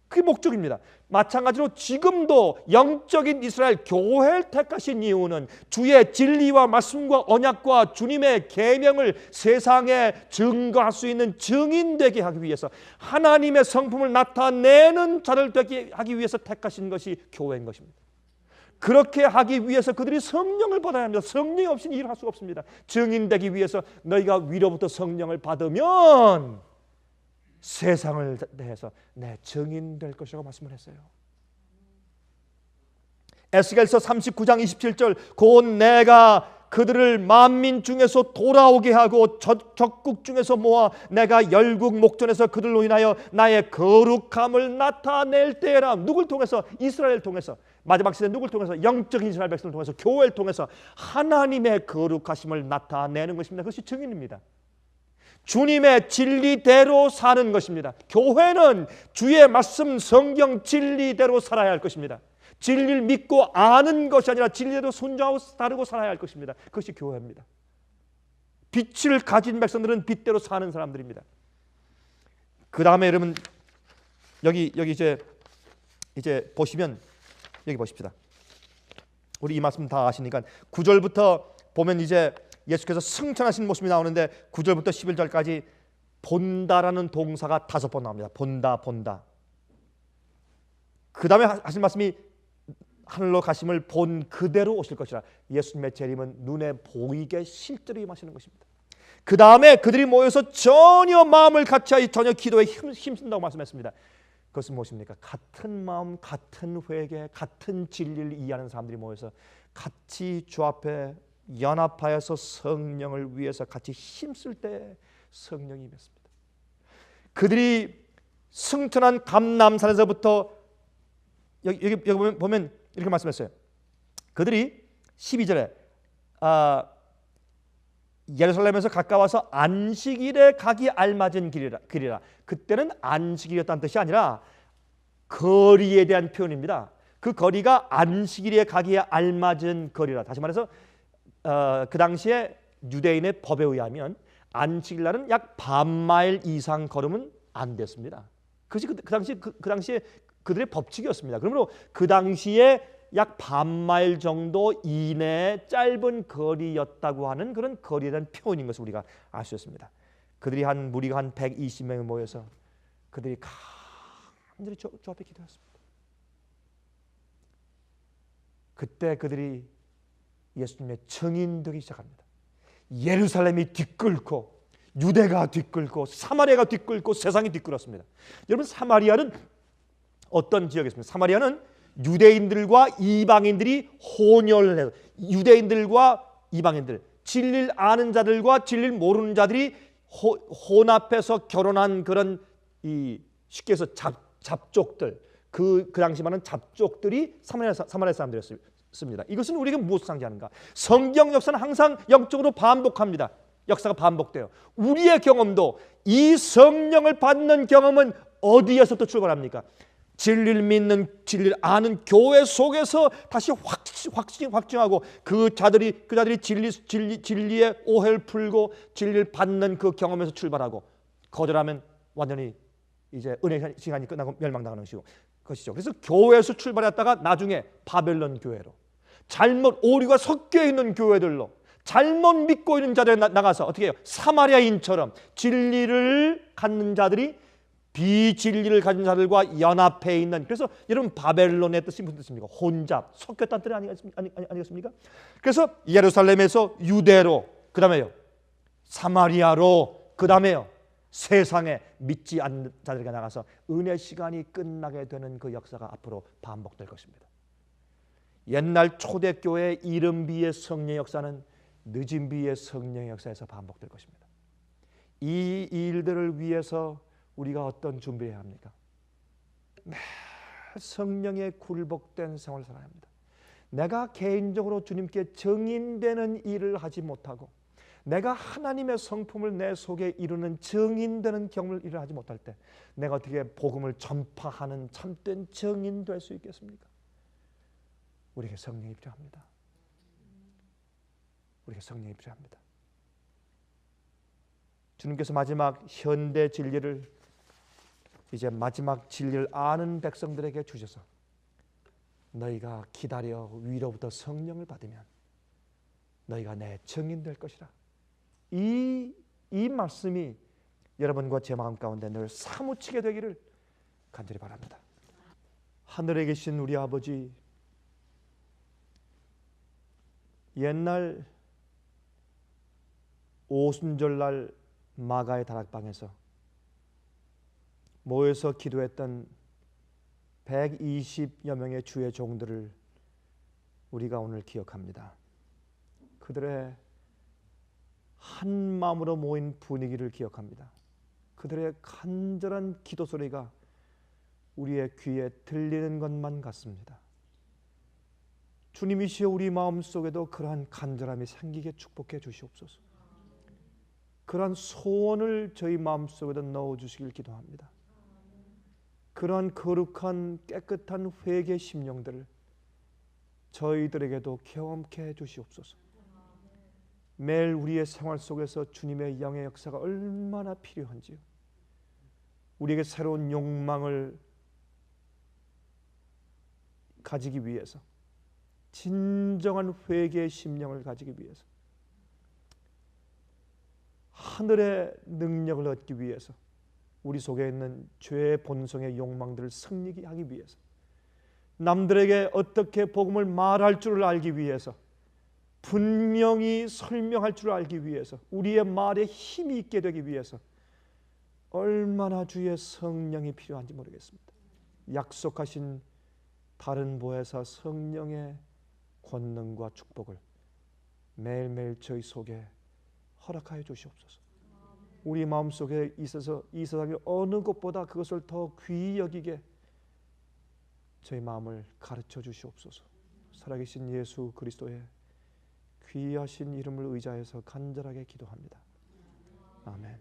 그게 목적입니다. 마찬가지로 지금도 영적인 이스라엘 교회를 택하신 이유는 주의 진리와 말씀과 언약과 주님의 계명을 세상에 증거할 수 있는 증인 되게 하기 위해서, 하나님의 성품을 나타내는 자를 되게 하기 위해서 택하신 것이 교회인 것입니다. 그렇게 하기 위해서 그들이 성령을 받아야 합니다. 성령이 없이는 일을 할 수가 없습니다. 증인 되기 위해서 너희가 위로부터 성령을 받으면 세상을 대해서 내 증인 될 것이라고 말씀을 했어요. 에스겔서 39장 27절 곧 내가 그들을 만민 중에서 돌아오게 하고 적국 중에서 모아 내가 열국 목전에서 그들로 인하여 나의 거룩함을 나타낼 때라. 누굴 통해서? 이스라엘을 통해서. 마지막 시대 누굴 통해서? 영적인 이스라엘 백성을 통해서, 교회를 통해서 하나님의 거룩하심을 나타내는 것입니다. 그것이 증인입니다. 주님의 진리대로 사는 것입니다. 교회는 주의 말씀 성경 진리대로 살아야 할 것입니다. 진리를 믿고 아는 것이 아니라 진리대로 순종하고 따르고 살아야 할 것입니다. 그것이 교회입니다. 빛을 가진 백성들은 빛대로 사는 사람들입니다. 그 다음에 여러분 여기 이제 보시면 여기 보십시다. 우리 이 말씀 다 아시니까 9절부터 보면 이제 예수께서 승천하신 모습이 나오는데 9절부터 11절까지 본다라는 동사가 5번 나옵니다. 본다. 그 다음에 하신 말씀이 하늘로 가심을 본 그대로 오실 것이라. 예수님의 재림은 눈에 보이게 실제로 임하시는 것입니다. 그 다음에 그들이 모여서 전혀 마음을 같이하여 전혀 기도에 힘쓴다고 말씀했습니다. 그것은 무엇입니까? 같은 마음, 같은 회개, 같은 진리를 이해하는 사람들이 모여서 같이 주 앞에 연합하여서 성령을 위해서 같이 힘쓸 때 성령이 임했습니다. 그들이 승천한 감람산에서부터 여기 보면 이렇게 말씀했어요. 그들이 12절에 예루살렘에서 가까워서 안식일에 가기 알맞은 길이라. 그때는 안식일이었다는 뜻이 아니라 거리에 대한 표현입니다. 그 거리가 안식일에 가기에 알맞은 거리라. 다시 말해서 그 당시에 유대인의 법에 의하면 안식일 날은 약 반마일 이상 걸으면 안 됐습니다. 그것이 그 당시에 그들의 법칙이었습니다. 그러므로 그 당시에 약 반마일 정도 이내의 짧은 거리였다고 하는 그런 거리에 대한 표현인 것을 우리가 알 수 있습니다. 무리가 한 120명이 모여서 그들이 간절히 주 앞에 기도했습니다. 그때 그들이 예수님의 증인 되기 시작합니다. 예루살렘이 뒤끓고 유대가 뒤끓고 사마리아가 뒤끓고 세상이 뒤끓었습니다. 여러분, 사마리아는 어떤 지역이었습니까? 사마리아는 유대인들과 이방인들이 혼혈해서, 유대인들과 이방인들, 진리를 아는 자들과 진리를 모르는 자들이 혼합해서 결혼한 그런 쉽게 해서 잡족들, 그 당시 많은 잡족들이 사마리아 사람들이었습니다. 이것은 우리에게 무엇을 상징하는가? 성경 역사는 항상 영적으로 반복합니다. 역사가 반복돼요. 우리의 경험도, 이 성령을 받는 경험은 어디에서부터 출발합니까? 진리를 믿는, 진리를 아는 교회 속에서 다시 확증하고 그 자들이 진리의 오해를 풀고 진리를 받는 그 경험에서 출발하고, 거절하면 완전히 이제 은혜 시간이 끝나고 멸망당하는 것이죠. 그래서 교회에서 출발했다가 나중에 바벨론 교회로, 잘못 오류가 섞여 있는 교회들로, 잘못 믿고 있는 자들이 나가서 어떻게 해요? 사마리아인처럼 진리를 갖는 자들이 비진리를 가진 자들과 연합해 있는, 그래서 여러분 바벨론의 뜻이 무슨 뜻입니까? 혼잡, 섞였다는 뜻이 아니겠습니까? 그래서 예루살렘에서 유대로, 그 다음에요 사마리아로, 그 다음에요 세상에 믿지 않는 자들에게 나가서 은혜 시간이 끝나게 되는 그 역사가 앞으로 반복될 것입니다. 옛날 초대교회의 이른 비의 성령의 역사는 늦은 비의 성령의 역사에서 반복될 것입니다. 이 일들을 위해서 우리가 어떤 준비를 해야 합니까? 매일 성령에 굴복된 생활을 살아야 합니다. 내가 개인적으로 주님께 정인되는 일을 하지 못하고, 내가 하나님의 성품을 내 속에 이루는 정인되는 경험을 일을 하지 못할 때 내가 어떻게 복음을 전파하는 참된 정인 될 수 있겠습니까? 우리에게 성령이 필요합니다. 우리에게 성령이 필요합니다. 주님께서 마지막 현대 진리를, 이제 마지막 진리를 아는 백성들에게 주셔서 너희가 기다려 위로부터 성령을 받으면 너희가 내 증인 될 것이라. 이 말씀이 여러분과 제 마음 가운데 늘 사무치게 되기를 간절히 바랍니다. 하늘에 계신 우리 아버지, 옛날 오순절날 마가의 다락방에서 모여서 기도했던 120여 명의 주의 종들을 우리가 오늘 기억합니다. 그들의 한 마음으로 모인 분위기를 기억합니다. 그들의 간절한 기도 소리가 우리의 귀에 들리는 것만 같습니다. 주님이시여 우리 마음속에도 그러한 간절함이 생기게 축복해 주시옵소서. 그러한 소원을 저희 마음속에도 넣어주시길 기도합니다. 그러한 거룩한 깨끗한 회개 심령들을 저희들에게도 경험케 해 주시옵소서. 매일 우리의 생활 속에서 주님의 영의 역사가 얼마나 필요한지요. 우리에게 새로운 욕망을 가지기 위해서, 진정한 회개의 심령을 가지기 위해서, 하늘의 능력을 얻기 위해서, 우리 속에 있는 죄의 본성의 욕망들을 승리하기 하기 위해서, 남들에게 어떻게 복음을 말할 줄을 알기 위해서, 분명히 설명할 줄을 알기 위해서, 우리의 말에 힘이 있게 되기 위해서 얼마나 주의 성령이 필요한지 모르겠습니다. 약속하신 다른 보혜사 성령의 권능과 축복을 매일매일 저희 속에 허락하여 주시옵소서. 우리 마음속에 있어서 이 세상의 어느 것보다 그것을 더 귀히 여기게 저희 마음을 가르쳐 주시옵소서. 살아계신 예수 그리스도의 귀하신 이름을 의지해서 간절하게 기도합니다. 아멘.